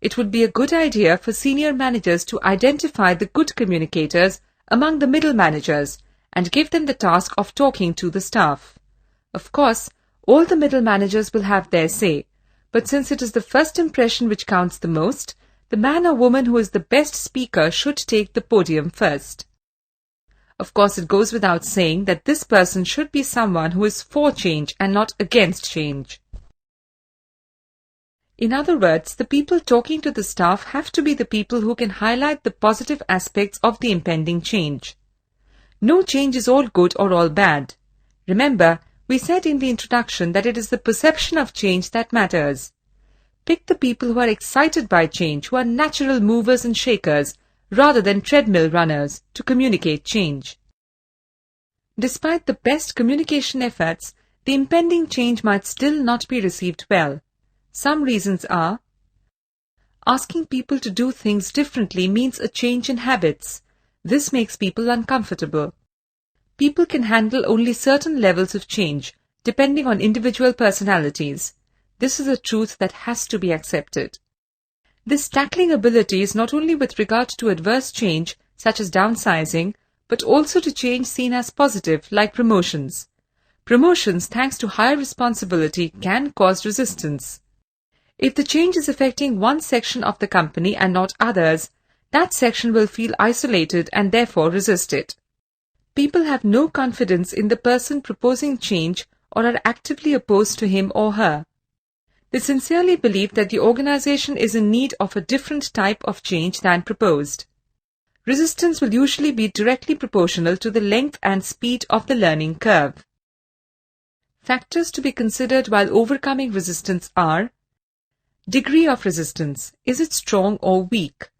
It would be a good idea for senior managers to identify the good communicators among the middle managers and give them the task of talking to the staff. Of course, all the middle managers will have their say, but since it is the first impression which counts the most, the man or woman who is the best speaker should take the podium first. Of course, it goes without saying that this person should be someone who is for change and not against change. In other words, the people talking to the staff have to be the people who can highlight the positive aspects of the impending change. No change is all good or all bad. Remember, we said in the introduction that it is the perception of change that matters. Pick the people who are excited by change, who are natural movers and shakers, rather than treadmill runners, to communicate change. Despite the best communication efforts, the impending change might still not be received well. Some reasons are: asking people to do things differently means a change in habits. This makes people uncomfortable. People can handle only certain levels of change, depending on individual personalities. This is a truth that has to be accepted. This tackling ability is not only with regard to adverse change, such as downsizing, but also to change seen as positive, like promotions. Promotions, thanks to higher responsibility, can cause resistance. If the change is affecting one section of the company and not others, that section will feel isolated and therefore resist it. People have no confidence in the person proposing change or are actively opposed to him or her. They sincerely believe that the organization is in need of a different type of change than proposed. Resistance will usually be directly proportional to the length and speed of the learning curve. Factors to be considered while overcoming resistance are: degree of resistance. Is it strong or weak?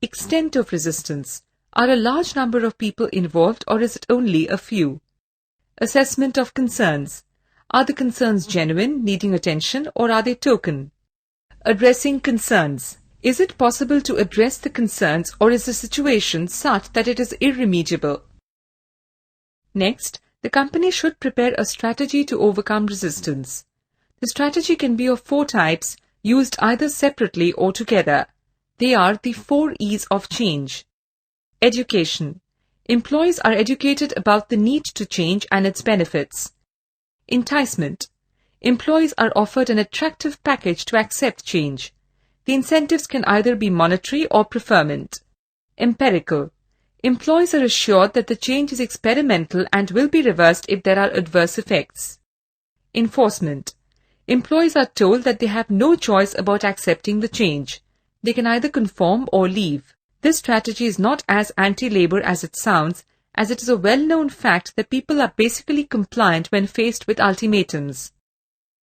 Extent of resistance. Are a large number of people involved or is it only a few? Assessment of concerns. Are the concerns genuine, needing attention, or are they token? Addressing concerns. Is it possible to address the concerns, or is the situation such that it is irremediable? Next, the company should prepare a strategy to overcome resistance. The strategy can be of 4 types, used either separately or together. They are the 4 E's of change. Education. Employees are educated about the need to change and its benefits. Enticement. Employees are offered an attractive package to accept change. The incentives can either be monetary or preferment. Empirical. Employees are assured that the change is experimental and will be reversed if there are adverse effects. Enforcement. Employees are told that they have no choice about accepting the change. They can either conform or leave. This strategy is not as anti-labor as it sounds, as it is a well-known fact that people are basically compliant when faced with ultimatums.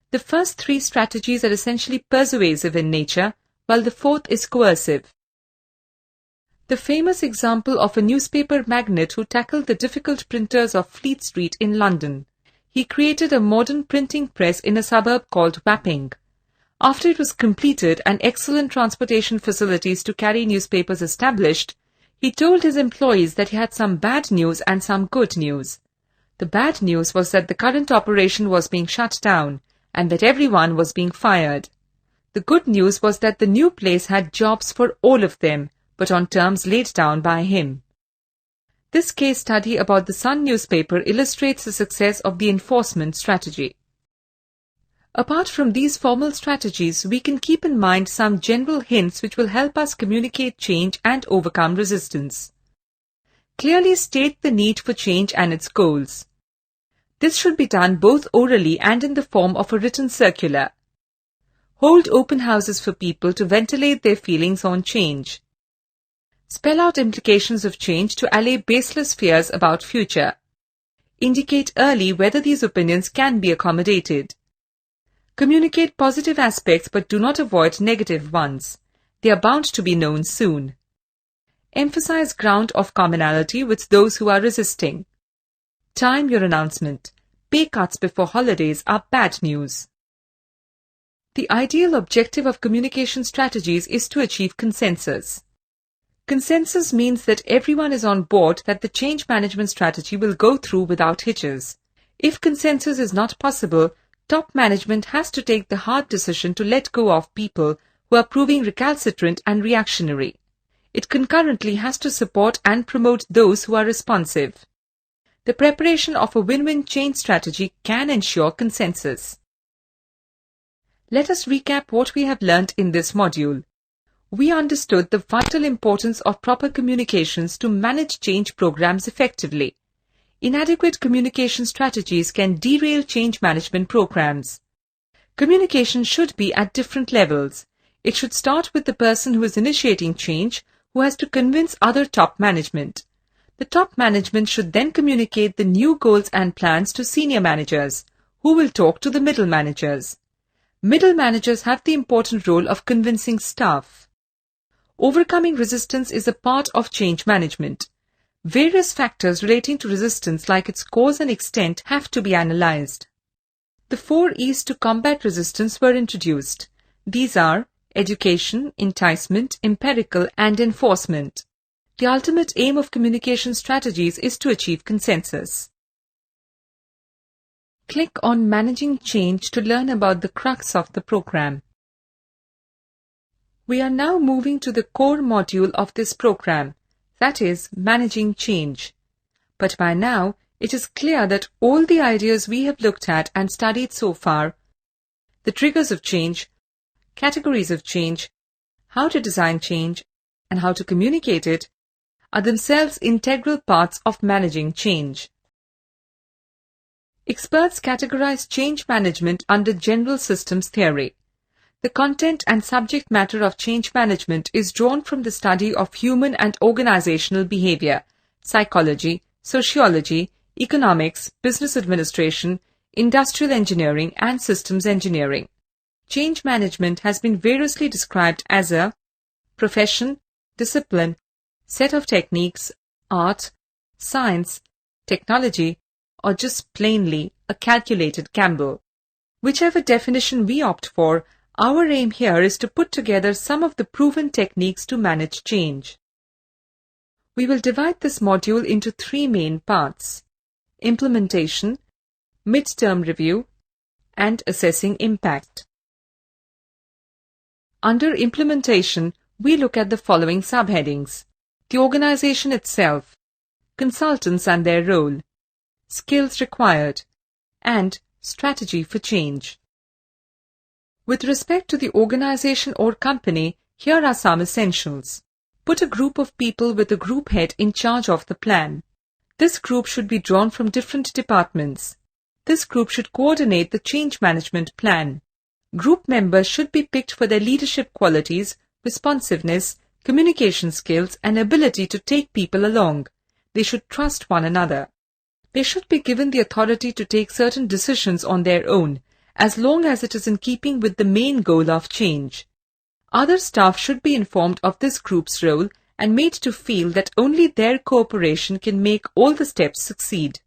The first three strategies are essentially persuasive in nature, while the fourth is coercive. The famous example of a newspaper magnate who tackled the difficult printers of Fleet Street in London. He created a modern printing press in a suburb called Wapping. After it was completed and excellent transportation facilities to carry newspapers established, he told his employees that he had some bad news and some good news. The bad news was that the current operation was being shut down and that everyone was being fired. The good news was that the new place had jobs for all of them, but on terms laid down by him. This case study about the Sun newspaper illustrates the success of the enforcement strategy. Apart from these formal strategies, we can keep in mind some general hints which will help us communicate change and overcome resistance. Clearly state the need for change and its goals. This should be done both orally and in the form of a written circular. Hold open houses for people to ventilate their feelings on change. Spell out implications of change to allay baseless fears about future. Indicate early whether these opinions can be accommodated. Communicate positive aspects but do not avoid negative ones. They are bound to be known soon. Emphasize ground of commonality with those who are resisting. Time your announcement. Pay cuts before holidays are bad news. The ideal objective of communication strategies is to achieve consensus. Consensus means that everyone is on board that the change management strategy will go through without hitches. If consensus is not possible, top management has to take the hard decision to let go of people who are proving recalcitrant and reactionary. It concurrently has to support and promote those who are responsive. The preparation of a win-win change strategy can ensure consensus. Let us recap what we have learnt in this module. We understood the vital importance of proper communications to manage change programs effectively. Inadequate communication strategies can derail change management programs. Communication should be at different levels. It should start with the person who is initiating change, who has to convince other top management. The top management should then communicate the new goals and plans to senior managers, who will talk to the middle managers. Middle managers have the important role of convincing staff. Overcoming resistance is a part of change management. Various factors relating to resistance, like its cause and extent, have to be analyzed. The 4 E's to combat resistance were introduced. These are education, enticement, empirical, and enforcement. The ultimate aim of communication strategies is to achieve consensus. Click on Managing Change to learn about the crux of the program. We are now moving to the core module of this program, that is, Managing Change. But by now, it is clear that all the ideas we have looked at and studied so far, the triggers of change, categories of change, how to design change, and how to communicate it, are themselves integral parts of managing change. Experts categorize change management under general systems theory. The content and subject matter of change management is drawn from the study of human and organizational behavior, psychology, sociology, economics, business administration, industrial engineering, and systems engineering. Change management has been variously described as a profession, discipline, set of techniques, art, science, technology, or just plainly a calculated gamble. Whichever definition we opt for, our aim here is to put together some of the proven techniques to manage change. We will divide this module into 3 main parts: implementation, mid-term review, and assessing impact. Under implementation, we look at the following subheadings: the organization itself, consultants and their role, skills required, and strategy for change. With respect to the organization or company, here are some essentials. Put a group of people with a group head in charge of the plan. This group should be drawn from different departments. This group should coordinate the change management plan. Group members should be picked for their leadership qualities, responsiveness, communication skills, and ability to take people along. They should trust one another. They should be given the authority to take certain decisions on their own, as long as it is in keeping with the main goal of change. Other staff should be informed of this group's role and made to feel that only their cooperation can make all the steps succeed.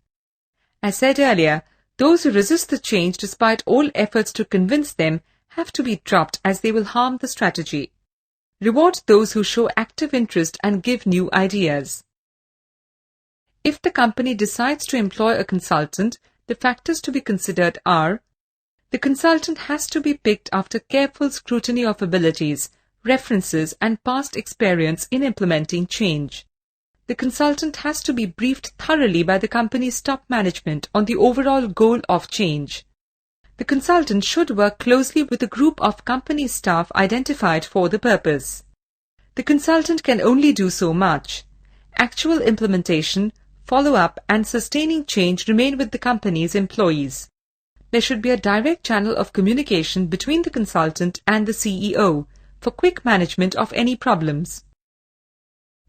As said earlier, those who resist the change despite all efforts to convince them have to be dropped, as they will harm the strategy. Reward those who show active interest and give new ideas. If the company decides to employ a consultant, the factors to be considered are: the consultant has to be picked after careful scrutiny of abilities, references, and past experience in implementing change. The consultant has to be briefed thoroughly by the company's top management on the overall goal of change. The consultant should work closely with a group of company staff identified for the purpose. The consultant can only do so much. Actual implementation, follow-up, and sustaining change remain with the company's employees. There should be a direct channel of communication between the consultant and the CEO for quick management of any problems.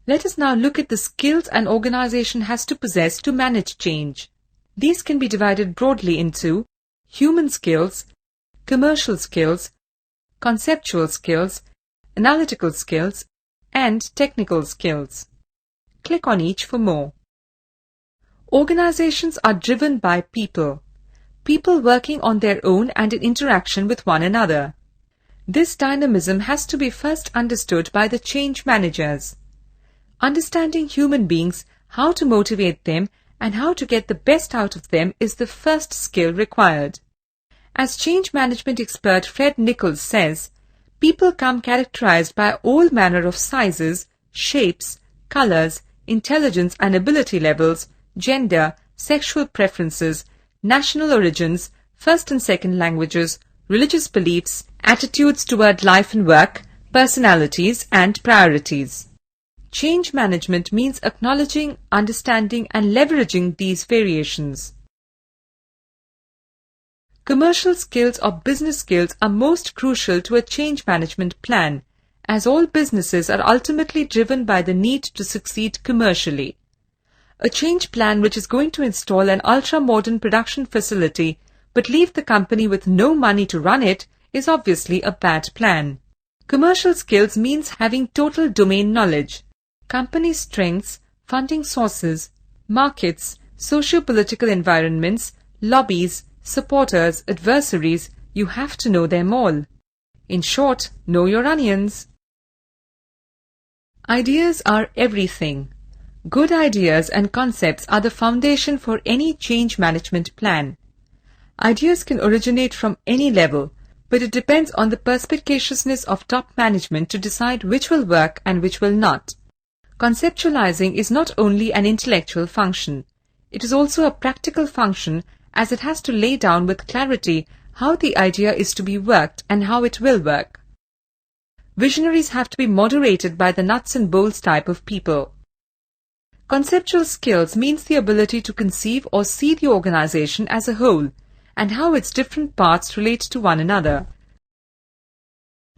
Let us now look at the skills an organization has to possess to manage change. These can be divided broadly into human skills, commercial skills, conceptual skills, analytical skills, and technical skills. Click on each for more. Organizations are driven by people. People working on their own and in interaction with one another. This dynamism has to be first understood by the change managers. Understanding human beings, how to motivate them, and how to get the best out of them is the first skill required. As change management expert Fred Nichols says, people come characterized by all manner of sizes, shapes, colors, intelligence and ability levels, gender, sexual preferences, national origins, first and second languages, religious beliefs, attitudes toward life and work, personalities, and priorities. Change management means acknowledging, understanding, and leveraging these variations. Commercial skills or business skills are most crucial to a change management plan, as all businesses are ultimately driven by the need to succeed commercially. A change plan which is going to install an ultra-modern production facility but leave the company with no money to run it is obviously a bad plan. Commercial skills means having total domain knowledge. Company strengths, funding sources, markets, socio-political environments, lobbies, supporters, adversaries, you have to know them all. In short, know your onions. Ideas are everything. Good ideas and concepts are the foundation for any change management plan. Ideas can originate from any level, but it depends on the perspicaciousness of top management to decide which will work and which will not. Conceptualizing is not only an intellectual function. It is also a practical function, as it has to lay down with clarity how the idea is to be worked and how it will work. Visionaries have to be moderated by the nuts and bolts type of people. Conceptual skills means the ability to conceive or see the organization as a whole and how its different parts relate to one another.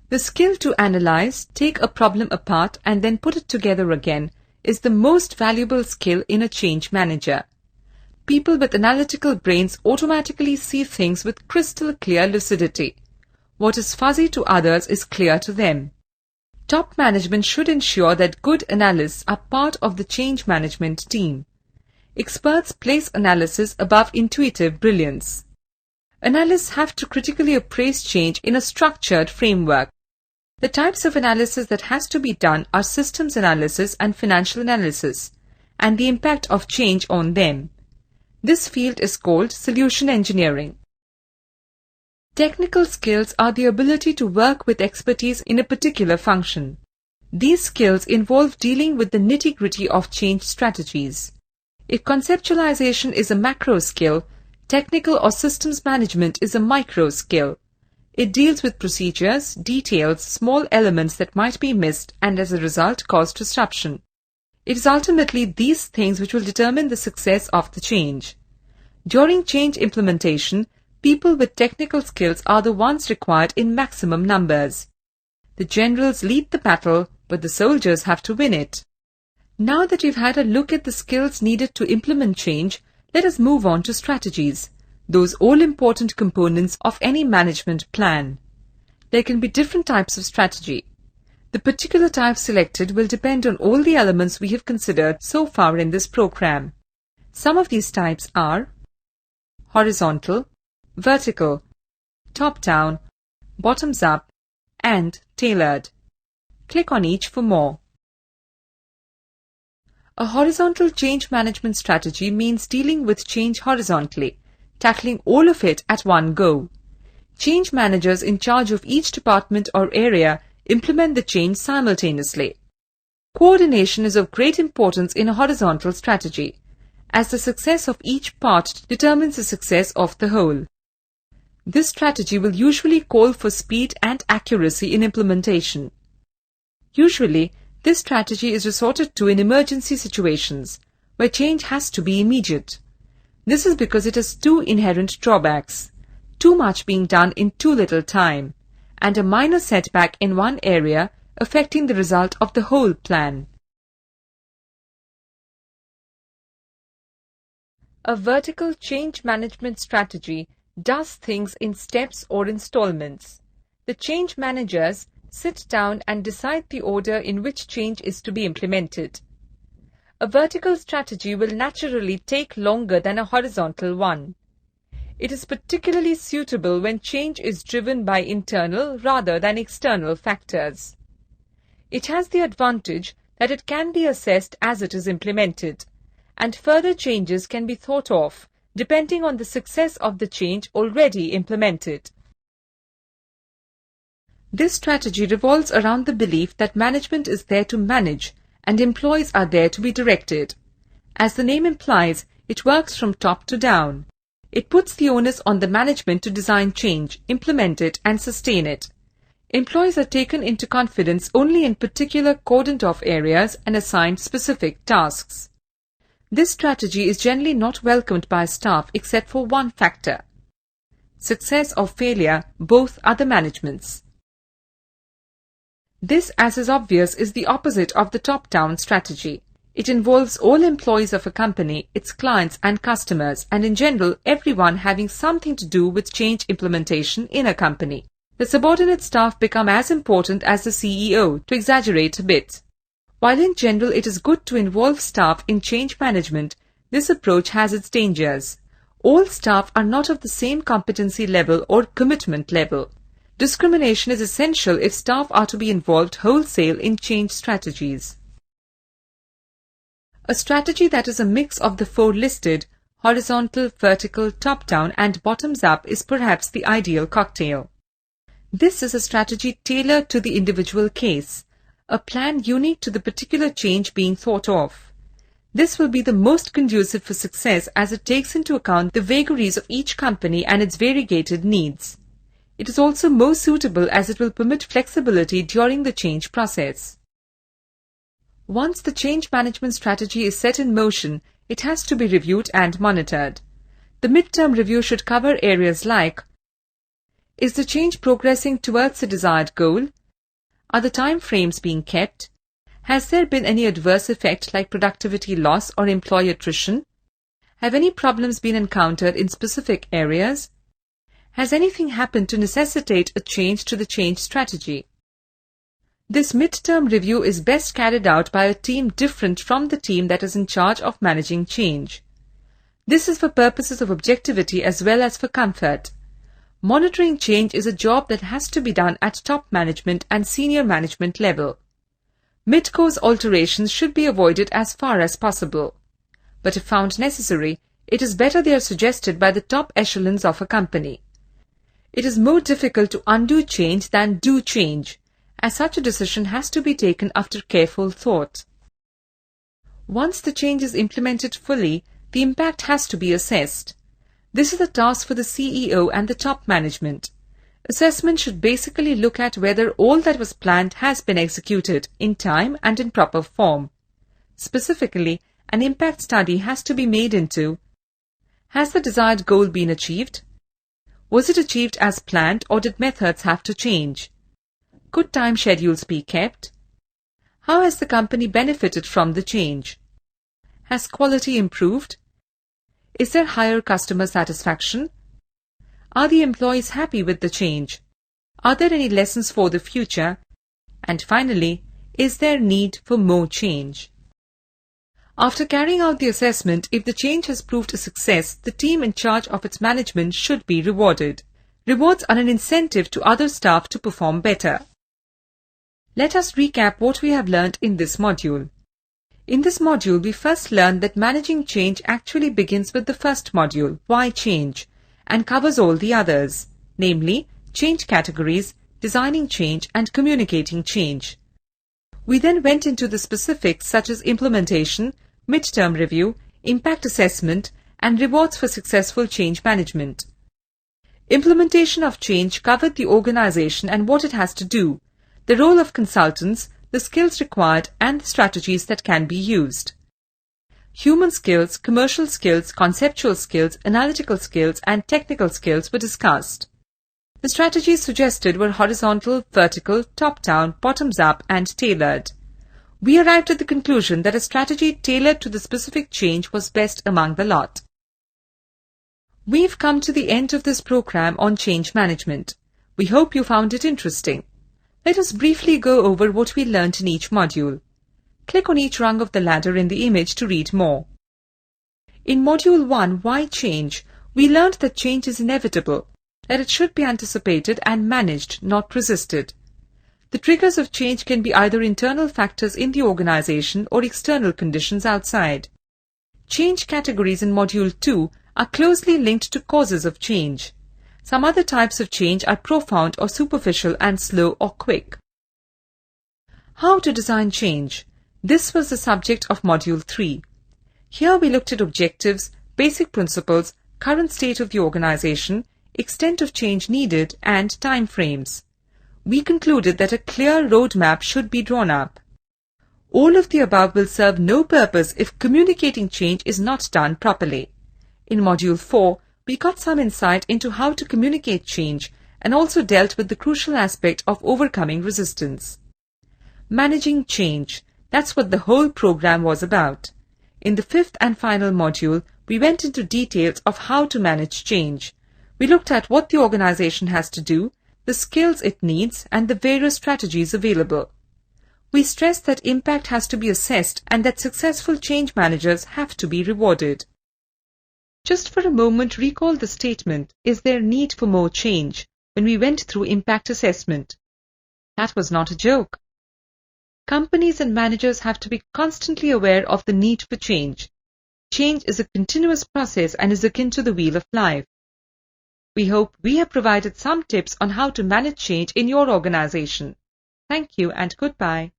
The skill to analyze, take a problem apart and then put it together again is the most valuable skill in a change manager. People with analytical brains automatically see things with crystal clear lucidity. What is fuzzy to others is clear to them. Top management should ensure that good analysts are part of the change management team. Experts place analysis above intuitive brilliance. Analysts have to critically appraise change in a structured framework. The types of analysis that has to be done are systems analysis and financial analysis, and the impact of change on them. This field is called solution engineering. Technical skills are the ability to work with expertise in a particular function. These skills involve dealing with the nitty-gritty of change strategies. If conceptualization is a macro skill, technical or systems management is a micro skill. It deals with procedures, details, small elements that might be missed and as a result cause disruption. It is ultimately these things which will determine the success of the change. During change implementation, people with technical skills are the ones required in maximum numbers. The generals lead the battle, but the soldiers have to win it. Now that we've had a look at the skills needed to implement change, let us move on to strategies, those all-important components of any management plan. There can be different types of strategy. The particular type selected will depend on all the elements we have considered so far in this program. Some of these types are horizontal, vertical, top-down, bottoms-up, and tailored. Click on each for more. A horizontal change management strategy means dealing with change horizontally, tackling all of it at one go. Change managers in charge of each department or area implement the change simultaneously. Coordination is of great importance in a horizontal strategy, as the success of each part determines the success of the whole. This strategy will usually call for speed and accuracy in implementation. Usually, this strategy is resorted to in emergency situations, where change has to be immediate. This is because it has two inherent drawbacks: too much being done in too little time, and a minor setback in one area affecting the result of the whole plan. A vertical change management strategy does things in steps or installments. The change managers sit down and decide the order in which change is to be implemented. A vertical strategy will naturally take longer than a horizontal one. It is particularly suitable when change is driven by internal rather than external factors. It has the advantage that it can be assessed as it is implemented, and further changes can be thought of depending on the success of the change already implemented. This strategy revolves around the belief that management is there to manage and employees are there to be directed. As the name implies, it works from top to down. It puts the onus on the management to design change, implement it, and sustain it. Employees are taken into confidence only in particular cordoned-off areas and assigned specific tasks. This strategy is generally not welcomed by staff except for one factor: success or failure, both are the management's. This, as is obvious, is the opposite of the top-down strategy. It involves all employees of a company, its clients and customers, and in general everyone having something to do with change implementation in a company. The subordinate staff become as important as the CEO, to exaggerate a bit. While in general it is good to involve staff in change management, this approach has its dangers. All staff are not of the same competency level or commitment level. Discrimination is essential if staff are to be involved wholesale in change strategies. A strategy that is a mix of the four listed, horizontal, vertical, top-down and bottoms-up, is perhaps the ideal cocktail. This is a strategy tailored to the individual case, a plan unique to the particular change being thought of. This will be the most conducive for success as it takes into account the vagaries of each company and its variegated needs. It is also more suitable as it will permit flexibility during the change process. Once the change management strategy is set in motion, it has to be reviewed and monitored. The midterm review should cover areas like: is the change progressing towards the desired goal? Are the time frames being kept? Has there been any adverse effect like productivity loss or employee attrition? Have any problems been encountered in specific areas? Has anything happened to necessitate a change to the change strategy? This midterm review is best carried out by a team different from the team that is in charge of managing change. This is for purposes of objectivity as well as for comfort. Monitoring change is a job that has to be done at top management and senior management level. Mid-course alterations should be avoided as far as possible. But if found necessary, it is better they are suggested by the top echelons of a company. It is more difficult to undo change than do change, as such a decision has to be taken after careful thought. Once the change is implemented fully, the impact has to be assessed. This is a task for the CEO and the top management. Assessment should basically look at whether all that was planned has been executed in time and in proper form. Specifically, an impact study has to be made into: has the desired goal been achieved? Was it achieved as planned, or did methods have to change? Could time schedules be kept? How has the company benefited from the change? Has quality improved? Is there higher customer satisfaction? Are the employees happy with the change? Are there any lessons for the future? And finally, is there need for more change? After carrying out the assessment, if the change has proved a success, the team in charge of its management should be rewarded. Rewards are an incentive to other staff to perform better. Let us recap what we have learned in this module. In this module, we first learned that managing change actually begins with the first module, Why Change, and covers all the others, namely change categories, designing change, and communicating change. We then went into the specifics such as implementation, midterm review, impact assessment, and rewards for successful change management. Implementation of change covered the organization and what it has to do, the role of consultants, the skills required, and the strategies that can be used. Human skills, commercial skills, conceptual skills, analytical skills, and technical skills were discussed. The strategies suggested were horizontal, vertical, top-down, bottoms-up, and tailored. We arrived at the conclusion that a strategy tailored to the specific change was best among the lot. We've come to the end of this program on change management. We hope you found it interesting. Let us briefly go over what we learnt in each module. Click on each rung of the ladder in the image to read more. In Module 1, Why Change, we learnt that change is inevitable, that it should be anticipated and managed, not resisted. The triggers of change can be either internal factors in the organization or external conditions outside. Change categories in Module 2 are closely linked to causes of change. Some other types of change are profound or superficial and slow or quick. How to design change? This was the subject of Module 3. Here we looked at objectives, basic principles, current state of the organization, extent of change needed, and time frames. We concluded that a clear roadmap should be drawn up. All of the above will serve no purpose if communicating change is not done properly. In Module 4, we got some insight into how to communicate change and also dealt with the crucial aspect of overcoming resistance. Managing change, that's what the whole program was about. In the fifth and final module, we went into details of how to manage change. We looked at what the organization has to do, the skills it needs, and the various strategies available. We stressed that impact has to be assessed and that successful change managers have to be rewarded. Just for a moment, recall the statement, "Is there need for more change?" when we went through impact assessment. That was not a joke. Companies and managers have to be constantly aware of the need for change. Change is a continuous process and is akin to the wheel of life. We hope we have provided some tips on how to manage change in your organization. Thank you and goodbye.